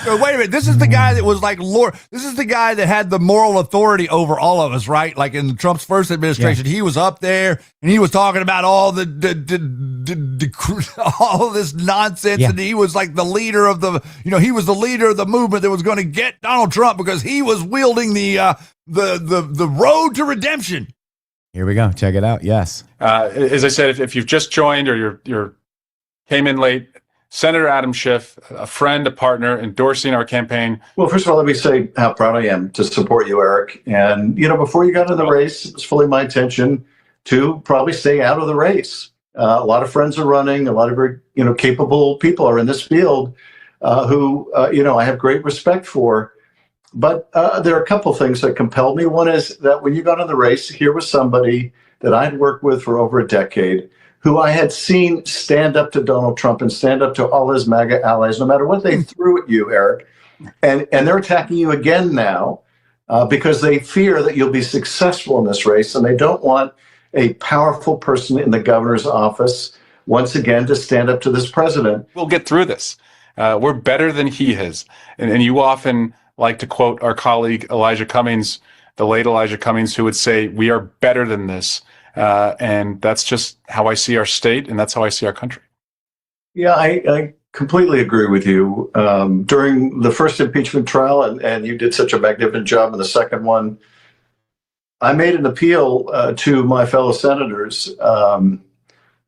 So wait a minute. This is the guy that was like Lord. This is the guy that had the moral authority over all of us, right? Like in Trump's first administration, he was up there and he was talking about all all this nonsense, and he was like the leader of he was the leader of the movement that was going to get Donald Trump because he was wielding the road to redemption.
Here we go. Check it out. Yes.
As I said, if you've just joined or you're came in late, Senator Adam Schiff, a friend, a partner, endorsing our campaign.
Well, first of all, let me say how proud I am to support you, Eric. And, before you got in the race, it was fully my intention to probably stay out of the race. A lot of friends are running. A lot of very, capable people are in this field who, I have great respect for. But there are a couple of things that compelled me. One is that when you got in the race, here was somebody that I'd worked with for over a decade, who I had seen stand up to Donald Trump and stand up to all his MAGA allies, no matter what they threw at you, Eric. And they're attacking you again now because they fear that you'll be successful in this race, and they don't want a powerful person in the governor's office once again to stand up to this president.
We'll get through this. We're better than he is. And you often like to quote our colleague Elijah Cummings, the late Elijah Cummings, who would say, we are better than this. And that's just how I see our state, and that's how I see our country.
Yeah, I completely agree with you. During the first impeachment trial, and you did such a magnificent job in the second one, I made an appeal to my fellow senators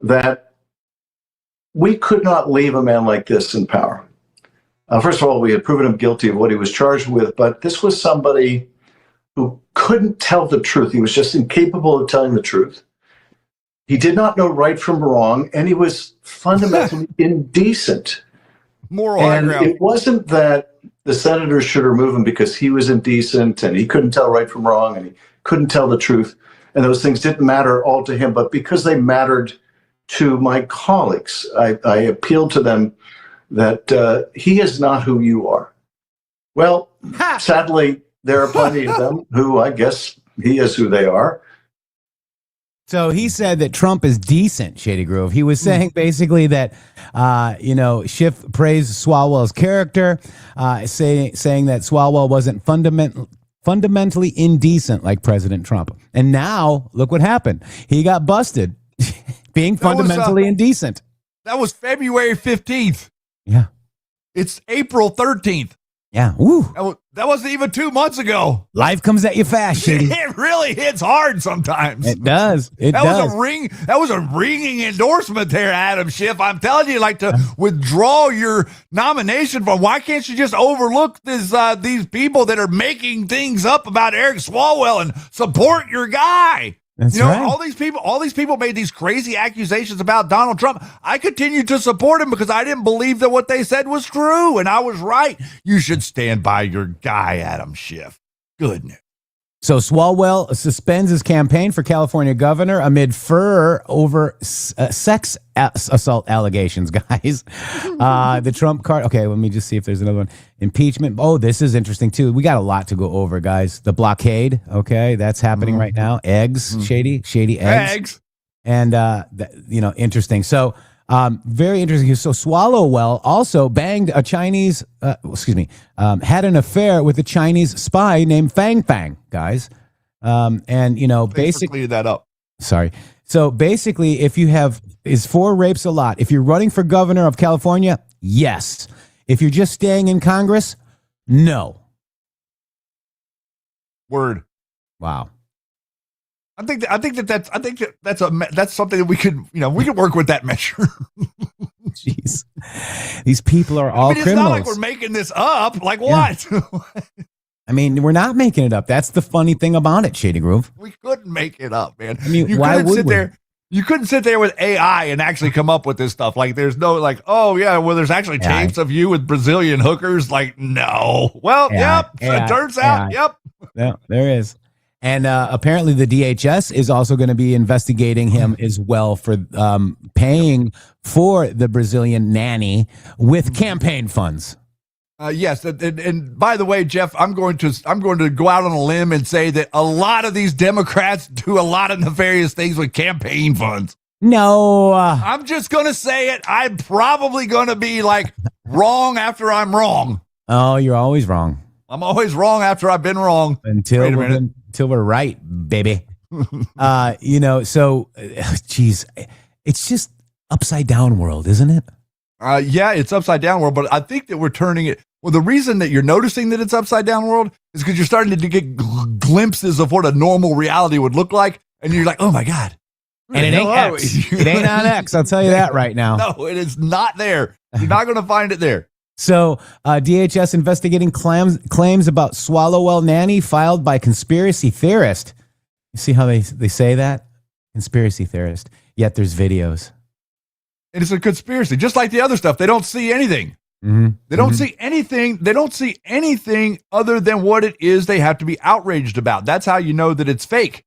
that we could not leave a man like this in power. First of all, we had proven him guilty of what he was charged with, but this was somebody who couldn't tell the truth. He was just incapable of telling the truth. He did not know right from wrong, and he was fundamentally indecent.
Moral
And
high ground.
it wasn't that the senators should remove him because he was indecent and he couldn't tell right from wrong and he couldn't tell the truth, and those things didn't matter all to him, but because they mattered to my colleagues, I appealed to them that he is not who you are. Well, sadly, there are plenty of them who I guess he is who they are.
So he said that Trump is decent, Shady Grove. He was saying basically that, Schiff praised Swalwell's character, saying that Swalwell wasn't fundamentally indecent like President Trump. And now, look what happened. He got busted being fundamentally indecent.
That was February 15th.
Yeah.
It's April 13th.
Yeah. Woo.
That wasn't even 2 months ago.
Life comes at you fast, Shady.
It really hits hard sometimes.
It does.
That was a ringing endorsement there, Adam Schiff. I'm telling you, like, to withdraw your nomination from. Why can't you just overlook these people that are making things up about Eric Swalwell and support your guy?
That's
right.
right.
All these people made these crazy accusations about Donald Trump. I continued to support him because I didn't believe that what they said was true, and I was right. You should stand by your guy, Adam Schiff. Goodness.
So Swalwell suspends his campaign for California governor amid furor over sex assault allegations, guys. The Trump card. Okay, let me just see if there's another one. Impeachment. Oh, this is interesting, too. We got a lot to go over, guys. The blockade. Okay, that's happening right now. Eggs, Shady eggs. And, interesting. So, very interesting. So Swalwell also banged a Chinese, had an affair with a Chinese spy named Fang Fang, guys.
Basically that up.
Sorry. So basically, is 4 rapes a lot? If you're running for governor of California, yes. If you're just staying in Congress, no.
Word.
Wow.
I think that's something that we could work with that measure.
Jeez, these people are all
it's
criminals.
not like we're making this up. Like what?
I mean, we're not making it up. That's the funny thing about it, Shady Groove.
We couldn't make it up, man.
I mean,
You couldn't sit there with AI and actually come up with this stuff. Like, there's no like, oh yeah, well, there's actually tapes of you with Brazilian hookers. Like, no. Well, yep. It turns out, yep.
Yeah, there is. And apparently the DHS is also going to be investigating him as well for paying for the Brazilian nanny with campaign funds.
Yes, and by the way, Jeff, I'm going to go out on a limb and say that a lot of these Democrats do a lot of nefarious things with campaign funds.
No,
I'm just going to say it. I'm probably going to be like wrong after I'm wrong.
Oh, you're always wrong.
I'm always wrong after I've been wrong.
Until we're right, baby. Geez, it's just upside down world, isn't it?
Yeah, it's upside down world, but I think that we're turning it. Well, the reason that you're noticing that it's upside down world is because you're starting to get glimpses of what a normal reality would look like. And you're like, oh my God.
And it ain't X. It ain't on X. I'll tell you that right now.
No, it is not there. You're not going to find it there.
So DHS investigating claims about Swalwell nanny filed by conspiracy theorist. You see how they say that? Conspiracy theorist. Yet there's videos.
And it's a conspiracy, just like the other stuff. They don't see anything.
Mm-hmm.
They don't see anything. They don't see anything other than what it is they have to be outraged about. That's how you know that it's fake.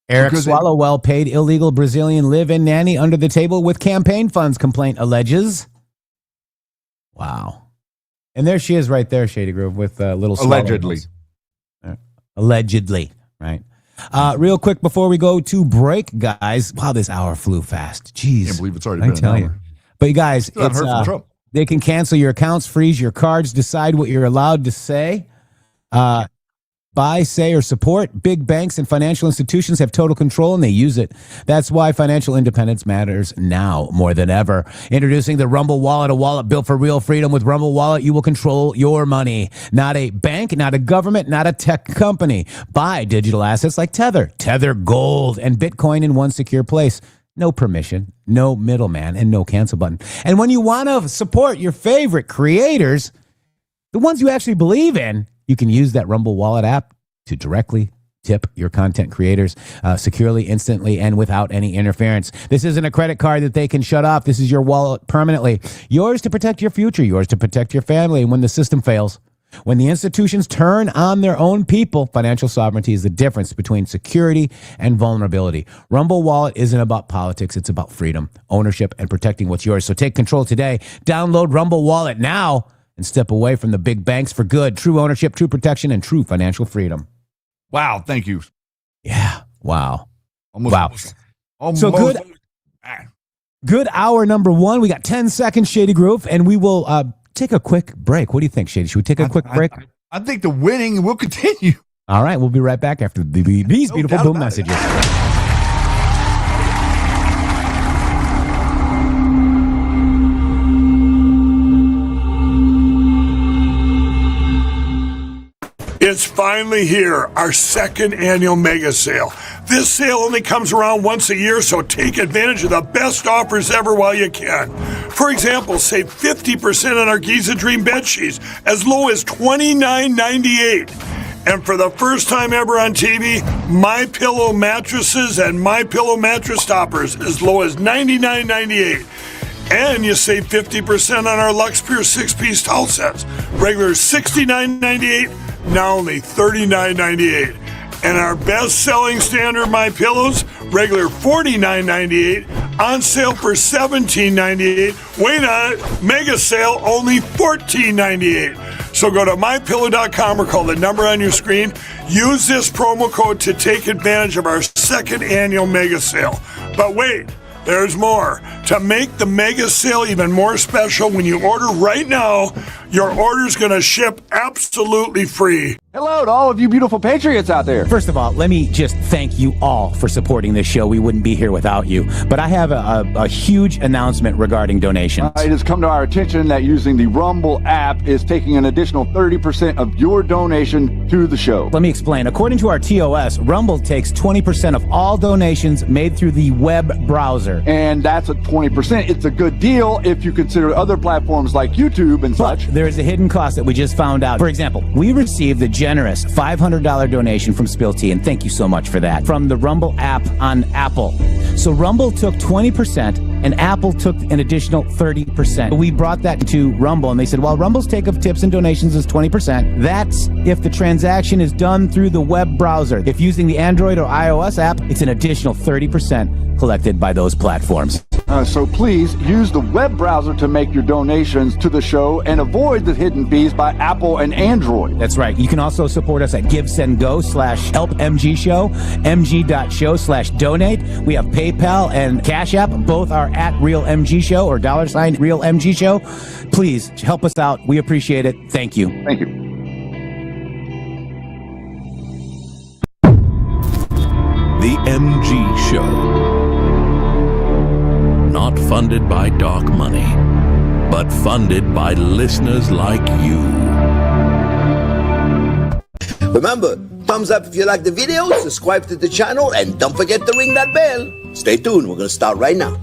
Eric Swalwell paid illegal Brazilian live-in nanny under the table with campaign funds, complaint alleges. Wow. And there she is right there, Shady Grove, with little
allegedly.
Allegedly, right? Real quick before we go to break, guys. Wow, this hour flew fast. Jeez.
Can't believe it's already been an hour.
But you guys, they can cancel your accounts, freeze your cards, decide what you're allowed to say. Buy, say, or support. Big banks and financial institutions have total control, and they use it. That's why financial independence matters now more than ever. Introducing the Rumble Wallet, a wallet built for real freedom. With Rumble Wallet, you will control your money. Not a bank, not a government, not a tech company. Buy digital assets like Tether Gold, and Bitcoin in one secure place. No permission, no middleman, and no cancel button. And when you want to support your favorite creators, the ones you actually believe in, you can use that Rumble Wallet app to directly tip your content creators securely, instantly, and without any interference. This isn't a credit card that they can shut off. This is your wallet permanently. Yours to protect your future, yours to protect your family. And when the system fails, when the institutions turn on their own people, financial sovereignty is the difference between security and vulnerability. Rumble Wallet isn't about politics. It's about freedom, ownership, and protecting what's yours. So take control today. Download Rumble Wallet now and step away from the big banks for good. True ownership, true protection, and true financial freedom.
Wow. Thank you.
Yeah. Wow.
Almost.
So good hour number one. We got 10 seconds, Shady Groove, and we will take a quick break. What do you think, Shady? Should we take a quick break?
I think the winning will continue.
All right. We'll be right back after these beautiful boom messages.
It's finally here, our second annual mega sale. This sale only comes around once a year, so take advantage of the best offers ever while you can. For example, save 50% on our Giza Dream bed sheets, as low as $29.98. And for the first time ever on TV, My Pillow mattresses and My Pillow mattress toppers, as low as $99.98. And you save 50% on our Lux Pure 6-piece towel sets. Regular $69.98, now only $39.98. And our best-selling standard My Pillows, regular $49.98, on sale for $17.98. Wait on it, mega sale, only $14.98. So go to mypillow.com or call the number on your screen. Use this promo code to take advantage of our second annual mega sale. But wait, there's more. To make the mega sale even more special, when you order right now, your order's going to ship absolutely free.
Hello to all of you beautiful patriots out there.
First of all, let me just thank you all for supporting this show. We wouldn't be here without you. But I have a huge announcement regarding donations.
It has come to our attention that using the Rumble app is taking an additional 30% of your donation to the show.
Let me explain. According to our TOS, Rumble takes 20% of all donations made through the web browser.
And that's a 20%. It's a good deal if you consider other platforms like YouTube and such.
There is a hidden cost that we just found out. For example, we received the generous $500 donation from Spill Tea, and thank you so much for that, from the Rumble app on Apple. So Rumble took 20%, and Apple took an additional 30%. We brought that to Rumble, and they said, well, Rumble's take of tips and donations is 20%. That's if the transaction is done through the web browser. If using the Android or iOS app, it's an additional 30% collected by those platforms.
So please use the web browser to make your donations to the show and avoid the hidden fees by Apple and Android.
That's right. You can also support us at GiveSendGo/HelpMGShow, mg.show/donate. We have PayPal and Cash App. Both are at RealMGShow or $RealMGShow. Please help us out. We appreciate it. Thank you.
Thank you.
The MG Show. Not funded by dark money, but funded by listeners like you.
Remember, thumbs up if you like the video, subscribe to the channel, and don't forget to ring that bell. Stay tuned, we're going to start right now.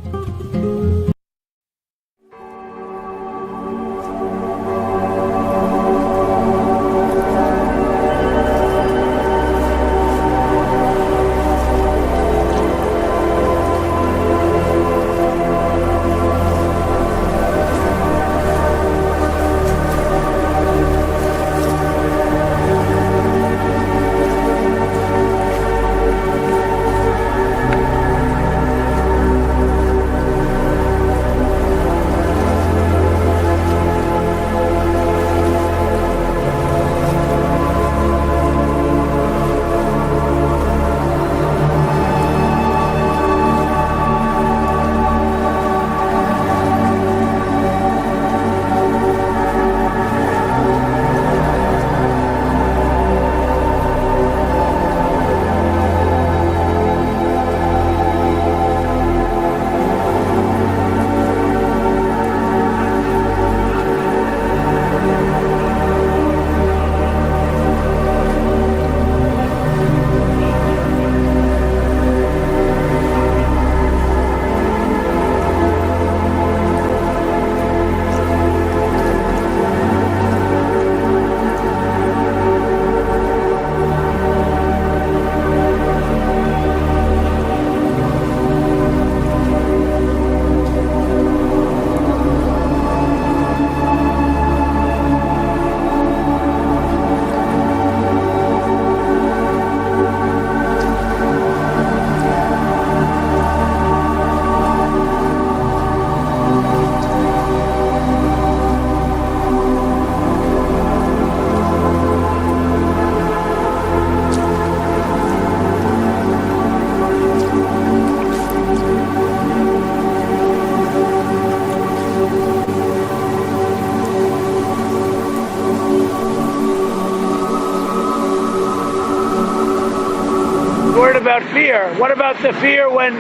What about the fear when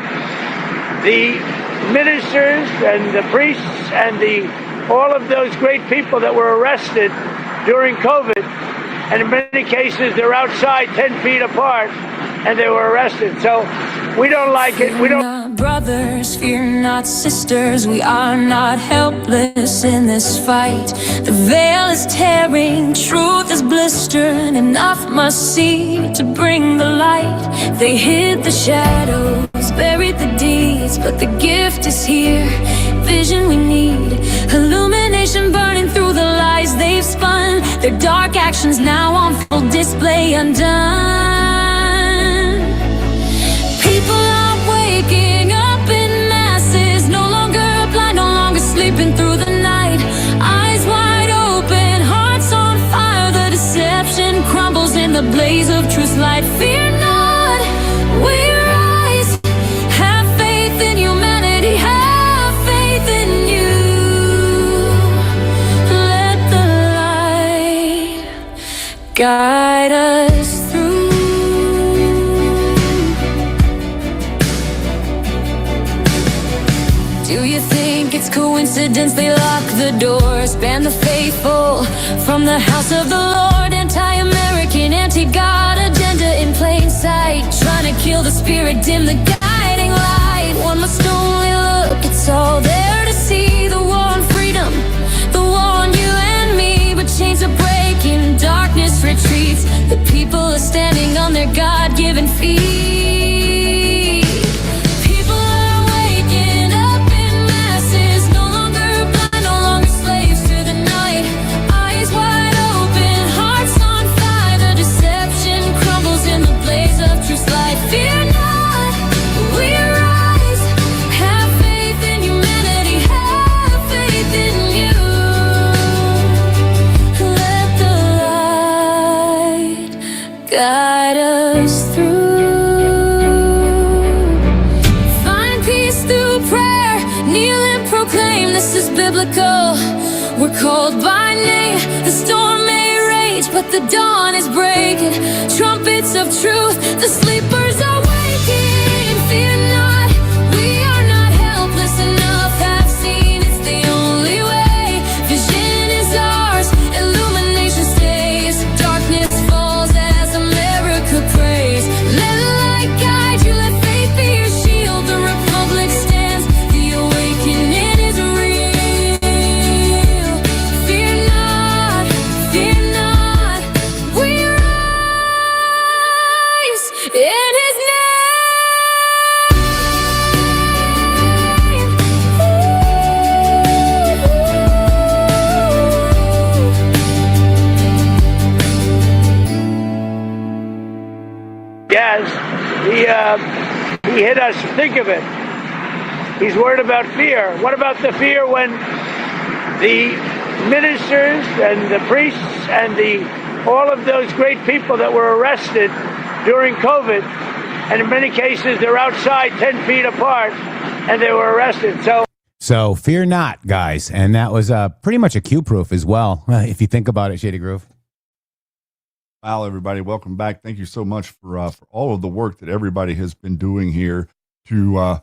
the ministers and the priests and all of those great people that were arrested during COVID, and in many cases they're outside 10 feet apart, and they were arrested. So we don't like it. We don't.
Fear not brothers, fear not sisters. We are not helpless in this fight. The veil is tearing, truth is blistering. Enough must see to bring the light. They hid the shadows, buried the deeds, but the gift is here. Vision we need, illumination burning through the lies they've spun. Their dark actions now on full display, undone. People are waking up in masses, no longer blind, no longer sleeping through the night. Eyes wide open, hearts on fire. The deception crumbles in the blaze of truth's light. Fear not, we rise. Have faith in humanity, have faith in you. Let the light guide us through. Do you think it's coincidence they lock the doors, ban the faithful from the house of the Lord? Anti-American, anti-God agenda in plain sight, trying to kill the spirit, dim the guiding light. One must only look, it's all there to see. The war on freedom, the war on you and me. But chains are breaking, darkness retreats. The people are standing on their God-given feet. Guide us through. Find peace through prayer. Kneel and proclaim this is biblical. We're called by name. The storm may rage, but the dawn is breaking. Trumpets of truth, the sleepers are waking. Fear not, we are not helpless enough. Have seen it's the only way. Vision is ours, illumination stays. Darkness falls as America prays. Let light guide you, let faith be your shield. The republic stands, the awakening is real. Fear not, we rise in his name.
Yes, he hit us. Think of it. He's worried about fear. What about the fear when the ministers and the priests and all of those great people that were arrested during COVID, and in many cases they're outside 10 feet apart, and they were arrested.
So fear not, guys. And that was pretty much a Q proof as well, if you think about it, Shady Groove.
Wow, everybody, welcome back. Thank you so much for all of the work that everybody has been doing here to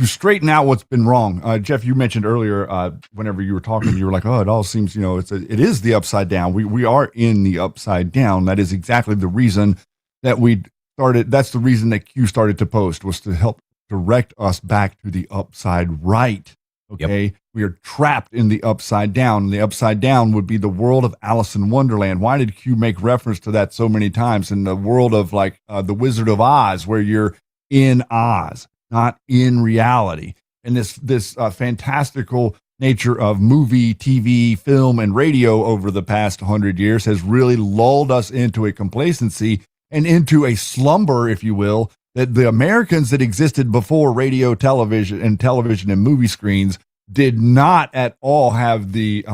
straighten out what's been wrong. Jeff, you mentioned earlier, whenever you were talking, you were like, "Oh, it all seems, it is the upside down. We are in the upside down." That is exactly the reason that we started. That's the reason that Q started to post, was to help direct us back to the upside right. Okay. Yep. We are trapped in the upside down. The upside down would be the world of Alice in Wonderland. Why did Q make reference to that so many times? In the world of the Wizard of Oz, where you're in Oz, not in reality. And this fantastical nature of movie, TV, film, and radio over the past 100 years has really lulled us into a complacency and into a slumber, if you will, that the Americans that existed before radio, television, and movie screens did not at all have the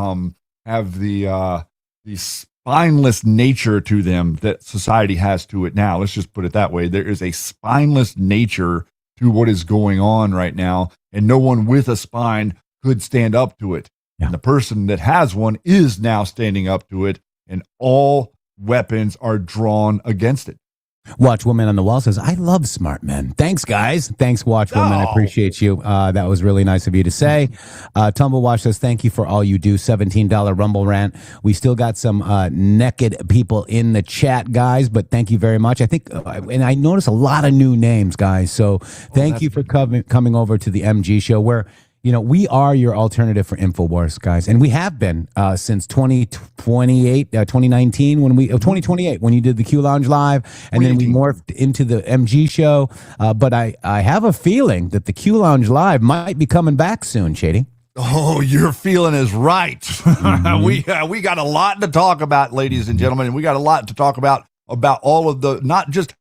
spineless nature to them that society has to it now. Let's just put it that way. There is a spineless nature to what is going on right now, and no one with a spine could stand up to it. Yeah. And the person that has one is now standing up to it, and all weapons are drawn against it.
Watch Woman on the Wall says, I love smart men. Thanks, guys. Thanks, Watch Woman. I appreciate you. That was really nice of you to say. Tumblewash says, thank you for all you do. $17 Rumble rant. We still got some naked people in the chat, guys, but thank you very much. I think, and I noticed a lot of new names, guys. So thank you for coming over to the MG show where, you know, we are your alternative for InfoWars, guys. And we have been since 2019, when we 2028, when you did the Q Lounge Live, and then we morphed into the MG show. But I have a feeling that the Q Lounge Live might be coming back soon, Shady.
Oh, your feeling is right. Mm-hmm. We got a lot to talk about, ladies and gentlemen, and we got a lot to talk about all of the not just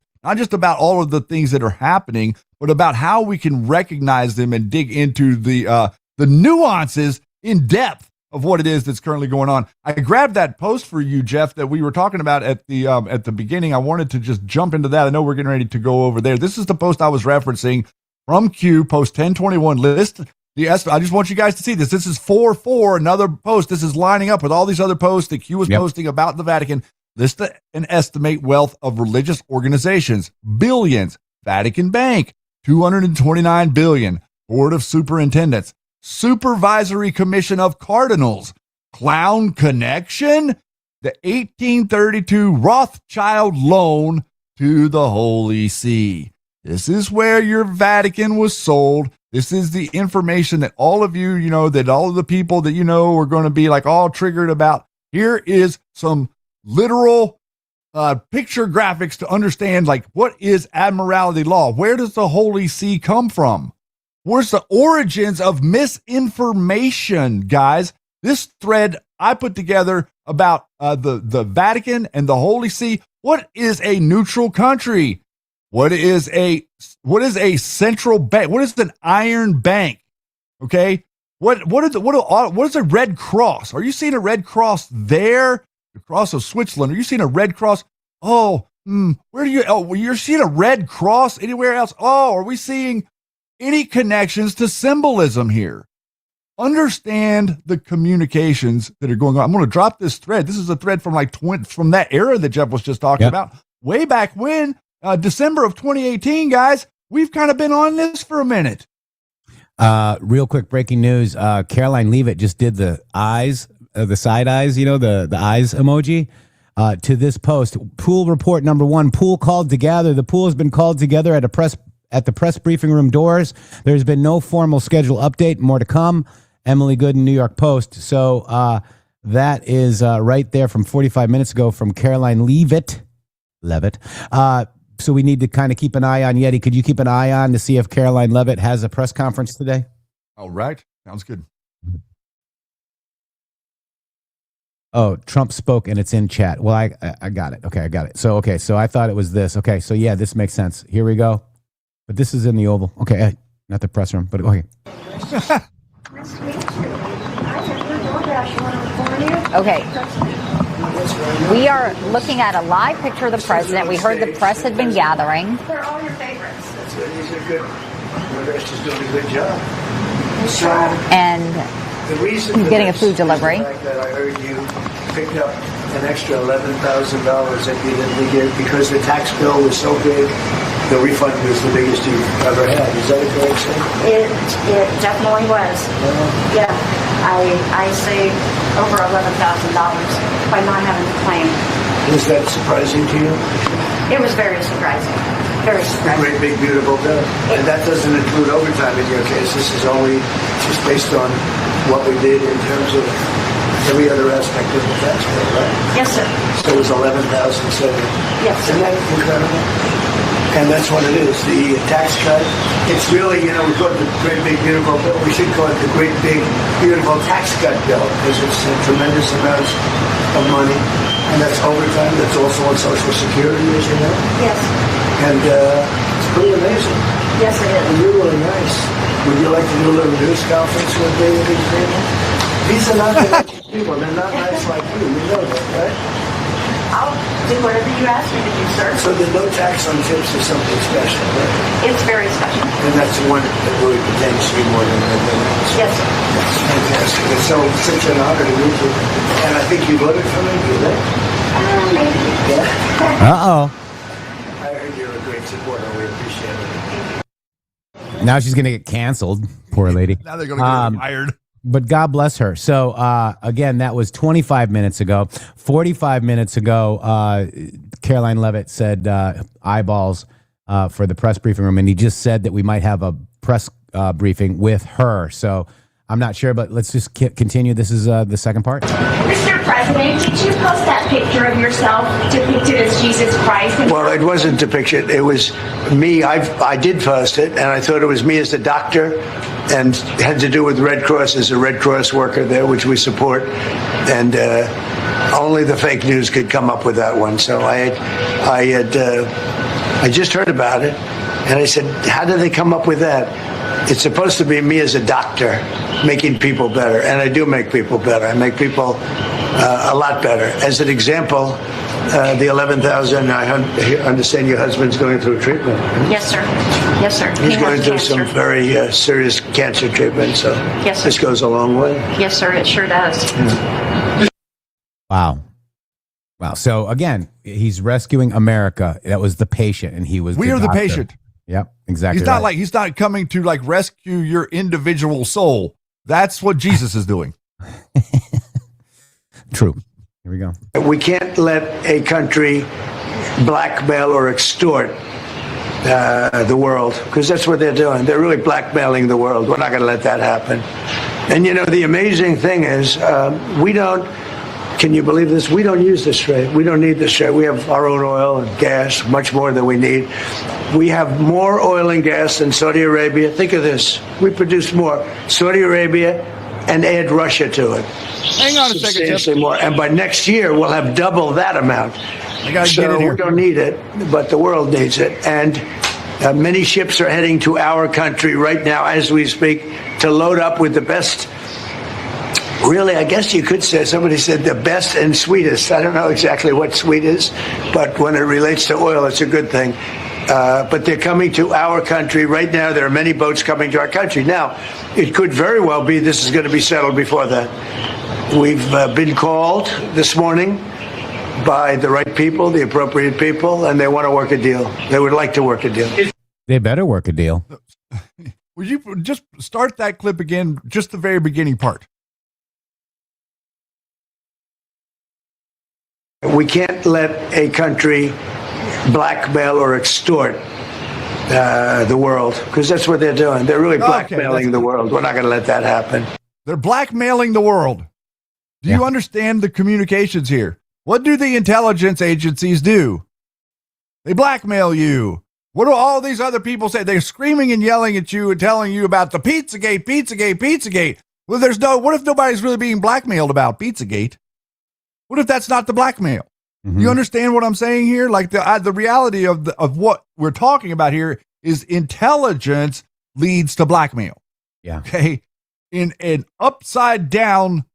about all of the things that are happening, but about how we can recognize them and dig into the nuances in depth of what it is that's currently going on. I grabbed that post for you, Jeff, that we were talking about at the beginning. I wanted to just jump into that. I know we're getting ready to go over there. This is the post I was referencing from Q, post 1021. List the I just want you guys to see this. This is 4-4, another post. This is lining up with all these other posts that Q was posting about the Vatican. List and estimate wealth of religious organizations. Billions. Vatican Bank, $229 billion. Board of Superintendents. Supervisory Commission of Cardinals. Clown Connection. The 1832 Rothschild loan to the Holy See. This is where your Vatican was sold. This is the information that all of you, that all of the people that are going to be like all triggered about. Here is some literal picture graphics to understand, like, what is admiralty law? Where does the Holy See come from? Where's the origins of misinformation, guys? This thread I put together about the Vatican and the Holy See. What is a neutral country? What is a central bank? What is an iron bank? Okay. What is a Red Cross? Are you seeing a Red Cross there? The Cross of Switzerland. Are you seeing a Red Cross? Where do you? Oh, you're seeing a Red Cross anywhere else? Oh, are we seeing any connections to symbolism here? Understand the communications that are going on. I'm going to drop this thread. This is a thread from from that era that Jeff was just talking about, way back when, December of 2018, guys. We've kind of been on this for a minute.
Real quick breaking news. Caroline Leavitt just did the eyes, the side eyes, the eyes emoji, to this post. Pool report number 1. Pool called together. The pool has been called together at the press briefing room doors. There's been no formal schedule update. More to come. Emily Gooden, New York Post. So that is right there from 45 minutes ago from Caroline Leavitt. So we need to kind of keep an eye on Yeti. Could you keep an eye on to see if Caroline Leavitt has a press conference today?
All right. Sounds good.
Oh, Trump spoke and it's in chat. Well, I got it. Okay, I got it. So I thought it was this. Okay, so yeah, this makes sense. Here we go. But this is in the Oval. Okay, not the press room, but okay.
Okay. We are looking at a live picture of the president. We heard the press had been gathering.
They're all your favorites. That's good. These are good. The rest is doing a good job.
And
the reason
he's getting a food delivery.
The fact that I heard you picked up an extra $11,000 that you didn't get because the tax bill was so big. The refund was the biggest you've ever had. Is that a correct statement?
It definitely was. Yeah. I saved over $11,000 by not having to claim.
Was that surprising to you?
It was very surprising. Very surprising.
Great big beautiful bill. And that doesn't include overtime in your case. This is only just based on what we did in terms of every other aspect of the tax bill, right?
Yes, sir.
So it was $11,000 saved.
Yes, sir.
Isn't that incredible? And that's what it is, the tax cut. It's really, we call it the Great Big Beautiful Bill. We should call it the Great Big Beautiful Tax Cut Bill because it's a tremendous amount of money. And that's overtime. That's also on Social Security, as you know.
Yes.
And it's pretty amazing.
Yes, it is.
And you're really nice. Would you like to do a little news conference with me and these people? These are not the nice people. They're not nice like you. You know that, right?
I'll do whatever you ask me to do, sir.
So the no tax on tips is something special, right?
It's very special.
And that's the one that really pertains to you more than anything else.
Yes, sir.
That's fantastic. It's such an honor to meet you. And I think you voted for me, did you?
Maybe.
Yeah.
Uh-oh.
I
a great supporter. We appreciate it.
Now she's going to get canceled. Poor lady.
Now they're going to get fired.
But God bless her. So, again, that was 25 minutes ago. 45 minutes ago, Caroline Levitt said eyeballs for the press briefing room. And he just said that we might have a press briefing with her. So I'm not sure, but let's just continue. This is the second part.
Mr. President, did you post that picture of yourself depicted as Jesus Christ?
Well, it wasn't depicted. It was me. I did post it, and I thought it was me as the doctor, and it had to do with Red Cross as a Red Cross worker there, which we support. And only the fake news could come up with that one. So I just heard about it, and I said, how did they come up with that? It's supposed to be me as a doctor making people better, and I do make people better. I make people a lot better. As an example, the 11,000, I understand your husband's going through treatment.
Yes, sir. Yes, sir.
He's going through some very serious cancer treatment, so
yes, sir.
This goes a long way.
Yes, sir, it sure does.
Wow. So, again, he's rescuing America. That was the patient, and he was
We are the
doctor.
patient.
Yep, exactly.
He's not like he's not coming to like rescue your individual soul. That's what Jesus is doing.
True. Here we go.
We can't let a country blackmail or extort the world, because that's what they're doing. They're really blackmailing the world. We're not going to let that happen. And you know, the amazing thing is we don't. Can you believe this? We don't use the Strait. We don't need the Strait. We have our own oil and gas, much more than we need. We have more oil and gas than Saudi Arabia. Think of this. We produce more. Saudi Arabia, and add Russia to it.
Hang on a second,
Substantially more. And by next year, we'll have double that amount. So we don't need it, but the world needs it. And many ships are heading to our country right now as we speak to load up with the best. Really, I guess you could say, somebody said the best and sweetest. I don't know exactly what sweet is, but when it relates to oil, it's a good thing. But they're coming to our country right now. There are many boats coming to our country. Now, it could very well be this is going to be settled before that. We've been called this morning by the right people, the appropriate people, and they want to work a deal. They would like to work a deal.
They better work a deal.
Would you just start that clip again, just the very beginning part?
We can't let a country blackmail or extort the world, because that's what they're doing. They're really blackmailing the world. We're not going to let that happen.
They're blackmailing the world. Do you understand the communications here? What do the intelligence agencies do? They blackmail you. What do all these other people say? They're screaming and yelling at you and telling you about the Pizzagate, Pizzagate, Pizzagate. Well, what if nobody's really being blackmailed about Pizzagate? What if that's not the blackmail? Mm-hmm. You understand what I'm saying here? Like the reality of what we're talking about here is intelligence leads to blackmail.
Yeah.
Okay. In an upside down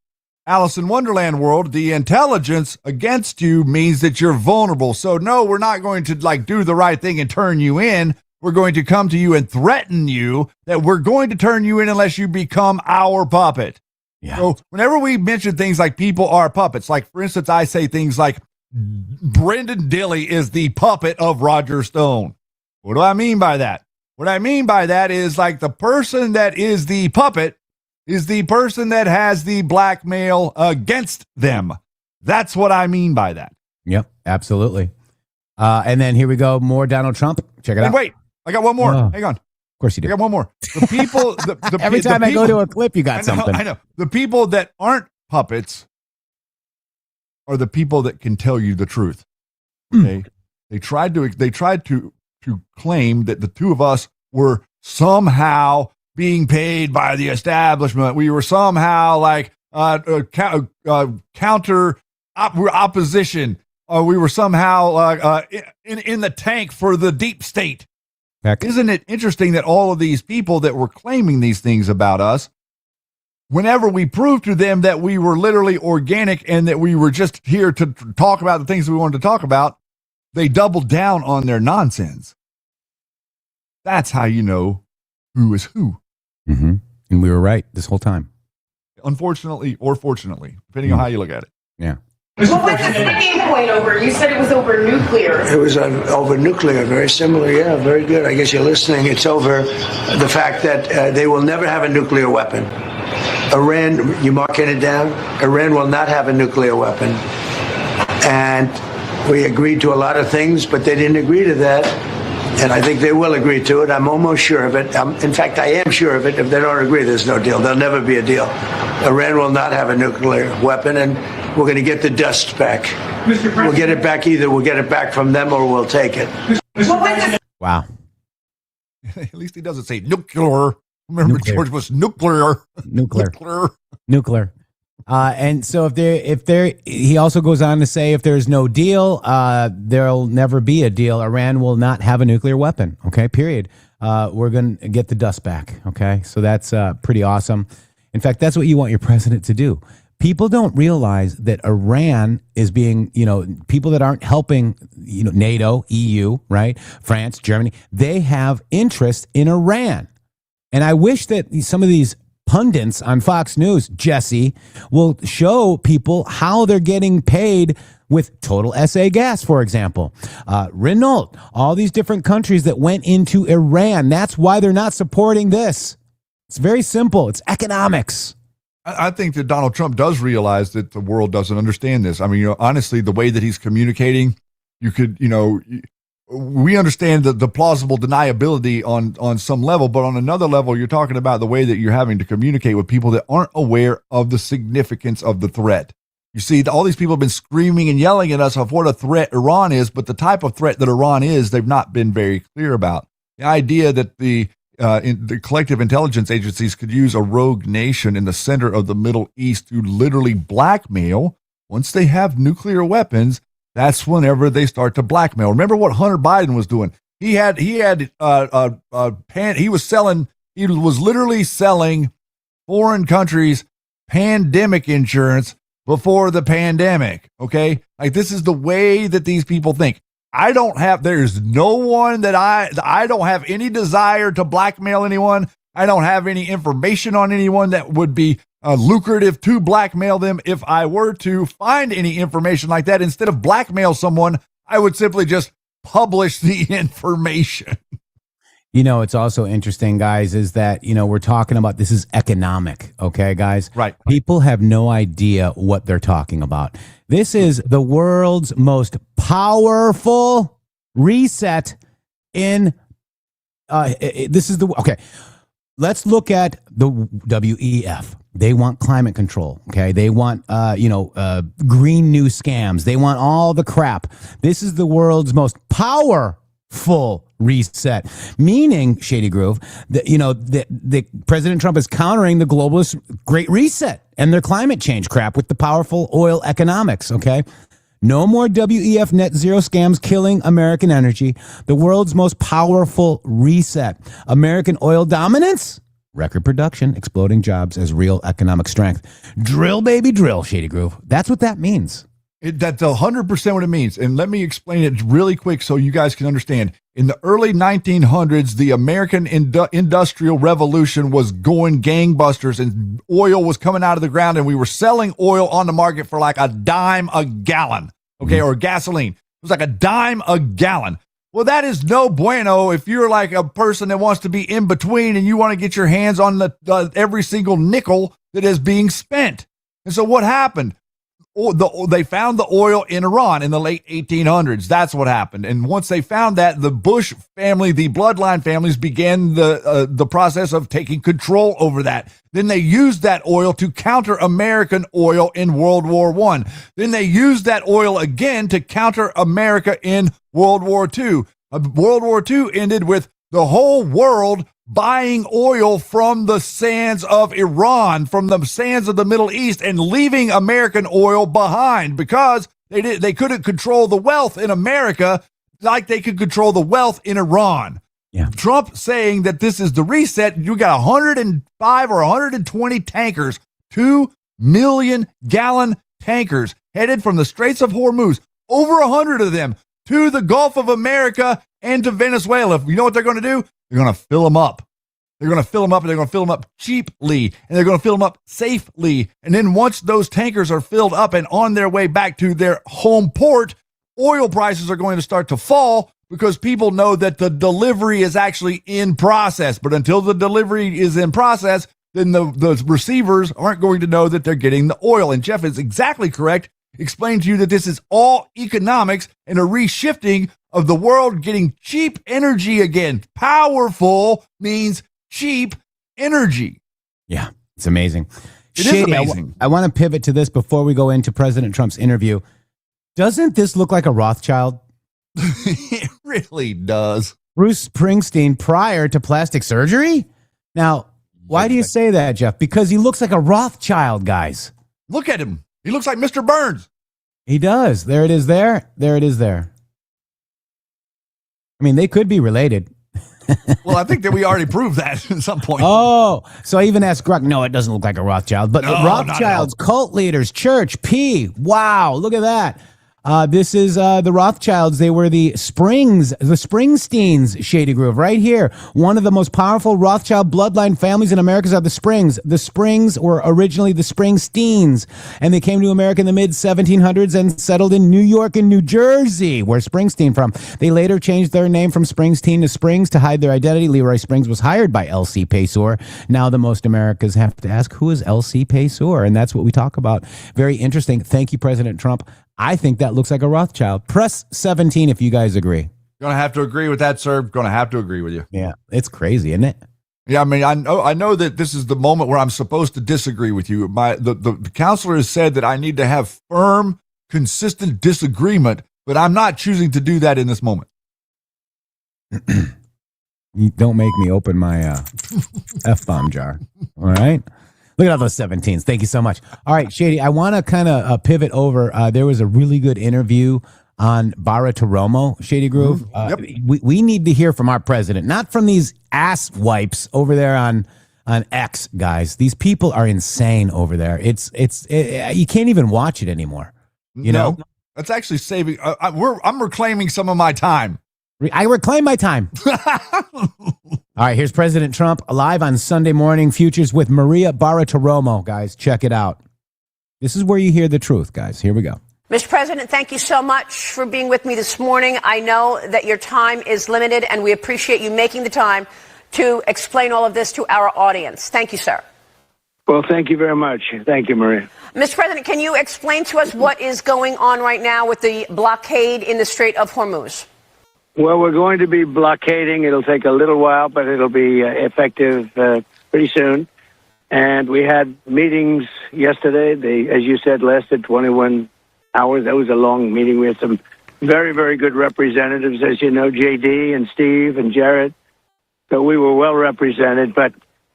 Alice in Wonderland world, the intelligence against you means that you're vulnerable. So no, we're not going to like do the right thing and turn you in. We're going to come to you and threaten you that we're going to turn you in unless you become our puppet. Yeah. So whenever we mention things like people are puppets, like for instance, I say things like Brendan Dilley is the puppet of Roger Stone. What do I mean by that? What I mean by that is like the person that is the puppet is the person that has the blackmail against them. That's what I mean by that.
Yep, absolutely. And then here we go. More Donald Trump. Check it out.
Wait, I got one more. Hang on.
Of course you do.
I got one more. The people.
Every time I go to a clip, you got something.
I know. The people that aren't puppets are the people that can tell you the truth. Okay. They tried to claim that the two of us were somehow being paid by the establishment. We were somehow like counter opposition. We were somehow in the tank for the deep state.
Heck.
Isn't it interesting that all of these people that were claiming these things about us, whenever we proved to them that we were literally organic and that we were just here to talk about the things that we wanted to talk about, they doubled down on their nonsense. That's how you know who is who.
Mm-hmm. And we were right this whole time.
Unfortunately or fortunately, depending on how you look at it.
Yeah.
What was the sticking point over? You said it was over nuclear.
It was over nuclear. Very similar. Yeah, very good. I guess you're listening. It's over the fact that they will never have a nuclear weapon. Iran, you marking it down? Iran will not have a nuclear weapon. And we agreed to a lot of things, but they didn't agree to that. And I think they will agree to it. I'm almost sure of it. In fact, I am sure of it. If they don't agree, there's no deal. There'll never be a deal. Iran will not have a nuclear weapon, and we're going to get the dust back. We'll get it back. Either we'll get it back from them or we'll take it.
Wow.
At least he doesn't say nuclear. Remember, George was nuclear.
Nuclear. And so he also goes on to say, if there's no deal, there'll never be a deal. Iran will not have a nuclear weapon. Okay, period. We're going to get the dust back. Okay, so that's pretty awesome. In fact, that's what you want your president to do. People don't realize that Iran is being, people that aren't helping, NATO, EU, right? France, Germany, they have interest in Iran. And I wish that some of these pundits on Fox News, Jesse, will show people how they're getting paid with Total SA Gas, for example. Renault, all these different countries that went into Iran. That's why they're not supporting this. It's very simple. It's economics.
I think that Donald Trump does realize that the world doesn't understand this. I mean, honestly, the way that he's communicating, you could, we understand the plausible deniability on some level, but on another level, you're talking about the way that you're having to communicate with people that aren't aware of the significance of the threat. You see, all these people have been screaming and yelling at us of what a threat Iran is, but the type of threat that Iran is, they've not been very clear about. The idea that the collective intelligence agencies could use a rogue nation in the center of the Middle East to literally blackmail. Once they have nuclear weapons, that's whenever they start to blackmail. Remember what Hunter Biden was doing? He was literally selling foreign countries pandemic insurance before the pandemic. Okay, like this is the way that these people think. There's no one that I don't have any desire to blackmail anyone. I don't have any information on anyone that would be lucrative to blackmail them. If I were to find any information like that, instead of blackmail someone, I would simply just publish the information.
It's also interesting, guys, is that, we're talking about this is economic. Okay, guys?
Right.
People have no idea what they're talking about. This is the world's most powerful reset in, let's look at the WEF. They want climate control. Okay. They want, green new scams. They want all the crap. This is the world's most powerful reset, meaning, Shady Groove, that President Trump is countering the globalist Great Reset and their climate change crap with the powerful oil economics. Okay. No more WEF net zero scams killing American energy. The world's most powerful reset. American oil dominance, record production, exploding jobs as real economic strength. Drill, baby, drill, Shady Groove. That's what that means.
That's 100% what it means. And let me explain it really quick so you guys can understand. In the early 1900s, the American Industrial Revolution was going gangbusters and oil was coming out of the ground and we were selling oil on the market for like a dime a gallon, okay, or gasoline. It was like a dime a gallon. Well, that is no bueno if you're like a person that wants to be in between and you want to get your hands on the every single nickel that is being spent. And so what happened? They found the oil in Iran in the late 1800s. That's what happened. And once they found that, the Bush family, the bloodline families began the process of taking control over that. Then they used that oil to counter American oil in World War I. Then they used that oil again to counter America in World War II. World War II ended with the whole world buying oil from the sands of Iran, from the sands of the Middle East, and leaving American oil behind because they couldn't control the wealth in America like they could control the wealth in Iran.
Yeah.
Trump saying that this is the reset. You got 105 or 120 tankers, 2 million gallon tankers headed from the Straits of Hormuz, over 100 of them to the Gulf of America and to Venezuela. You know what they're going to do? They're going to fill them up. They're going to fill them up, and they're going to fill them up cheaply, and they're going to fill them up safely. And then once those tankers are filled up and on their way back to their home port, oil prices are going to start to fall because people know that the delivery is actually in process. But until the delivery is in process, then the receivers aren't going to know that they're getting the oil. And Jeff is exactly correct. Explain to you that this is all economics and a reshifting of the world getting cheap energy again. Powerful means cheap energy.
Yeah, it's amazing.
It is amazing.
I want to pivot to this before we go into President Trump's interview. Doesn't this look like a Rothschild?
It really does.
Bruce Springsteen prior to plastic surgery? Now, why do you say that, Jeff? Because he looks like a Rothschild, guys.
Look at him. He looks like Mr. Burns.
He does. There it is there. There it is there. I mean, they could be related.
Well, I think that we already proved that at some point.
Oh, so I even asked Gruck. No, it doesn't look like a Rothschild. But the Rothschilds, cult leaders, church, P. Wow, look at that. This is the Rothschilds. They were the Springsteens, Shady Groove, right here. One of the most powerful Rothschild bloodline families in America are the Springs. The Springs were originally the Springsteens, and they came to America in the mid-1700s and settled in New York and New Jersey, where Springsteen from. They later changed their name from Springsteen to Springs to hide their identity. Leroy Springs was hired by L.C. Paysor. Now the most Americans have to ask, who is L.C. Paysor? And that's what we talk about. Very interesting. Thank you, President Trump. I think that looks like a Rothschild. Press 17 if you guys agree.
Going to have to agree with that, sir. Going to have to agree with you.
Yeah, it's crazy, isn't it?
Yeah, I mean, I know that this is the moment where I'm supposed to disagree with you. The counselor has said that I need to have firm, consistent disagreement, but I'm not choosing to do that in this moment.
You don't make me open my F-bomb jar. All right? Look at all those 17s. Thank you so much. All right, Shady, I want to kind of pivot over. There was a really good interview on Baratiromo, Shady Groove.
Yep.
We need to hear from our president, not from these ass wipes over there on X, guys. These people are insane over there. You can't even watch it anymore. You know?
That's actually saving. I'm reclaiming some of my time.
I reclaim my time. All right, here's President Trump live on Sunday Morning Futures with Maria Baratiromo, guys. Check it out. This is where you hear the truth, guys. Here we go.
Mr. President, thank you so much for being with me this morning. I know that your time is limited, and we appreciate you making the time to explain all of this to our audience. Thank you, sir.
Well, thank you very much. Thank you, Maria.
Mr. President, can you explain to us what is going on right now with the blockade in the Strait of Hormuz?
Well, we're going to be blockading. It'll take a little while, but it'll be effective pretty soon. And we had meetings yesterday. They, as you said, lasted 21 hours. That was a long meeting. We had some very, very good representatives, as you know, JD and Steve and Jared. So we were well represented, but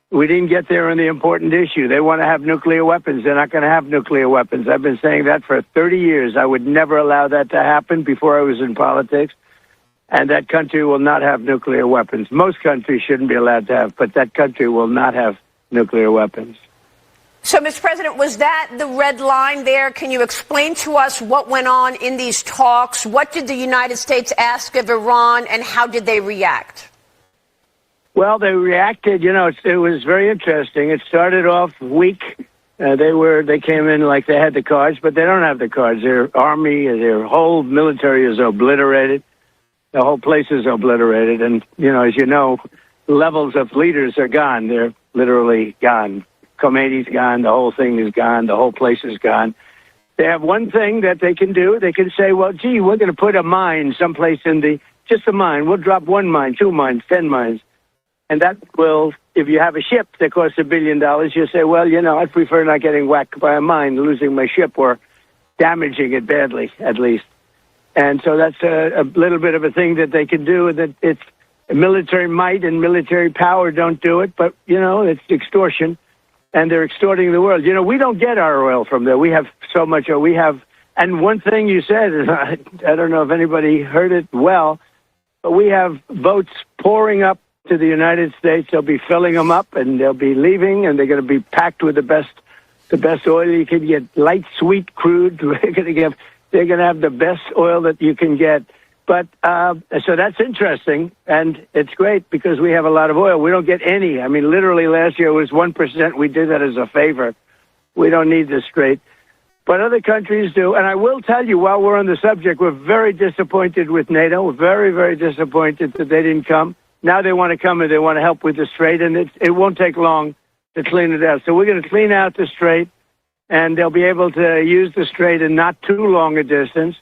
we didn't get there on the important issue. They want to have nuclear weapons. They're not going to have nuclear weapons. I've been saying that for 30 years. I would never allow that to happen before I was in politics. And that country will not have nuclear weapons. Most countries shouldn't be allowed to have, but that country will not have nuclear weapons.
So, Mr. President, was that the red line there? Can you explain to us what went on in these talks? What did the United States ask of Iran, and how did they react?
Well, they reacted. You know, it was very interesting. It started off weak. They came in like they had the cards, but they don't have the cards. Their army, their whole military is obliterated. The whole place is obliterated. And, you know, as you know, levels of leaders are gone. They're literally gone. Khomeini's gone. The whole thing is gone. The whole place is gone. They have one thing that they can do. They can say, well, gee, we're going to put a mine someplace just a mine. We'll drop 1 mine, 2 mines, 10 mines. And that will, if you have a ship that costs $1 billion, you say, well, you know, I'd prefer not getting whacked by a mine, losing my ship or damaging it badly, at least. And so that's a little bit of a thing that they can do. That it's military might and military power don't do it, but, you know, it's extortion, and they're extorting the world. You know, we don't get our oil from there. We have so much oil. We have, and one thing you said, and I don't know if anybody heard it well, but we have boats pouring up to the United States. They'll be filling them up, and they'll be leaving, and they're going to be packed with the best oil you can get, light, sweet, crude. They're going to have the best oil that you can get. But so that's interesting, and it's great because we have a lot of oil. We don't get any. I mean, literally last year was 1%. We did that as a favor. We don't need the Strait. But other countries do. And I will tell you, while we're on the subject, we're very disappointed with NATO. We're very, very disappointed that they didn't come. Now they want to come and they want to help with the Strait, and it won't take long to clean it out. So we're going to clean out the Strait, and they'll be able to use the Strait in not too long a distance.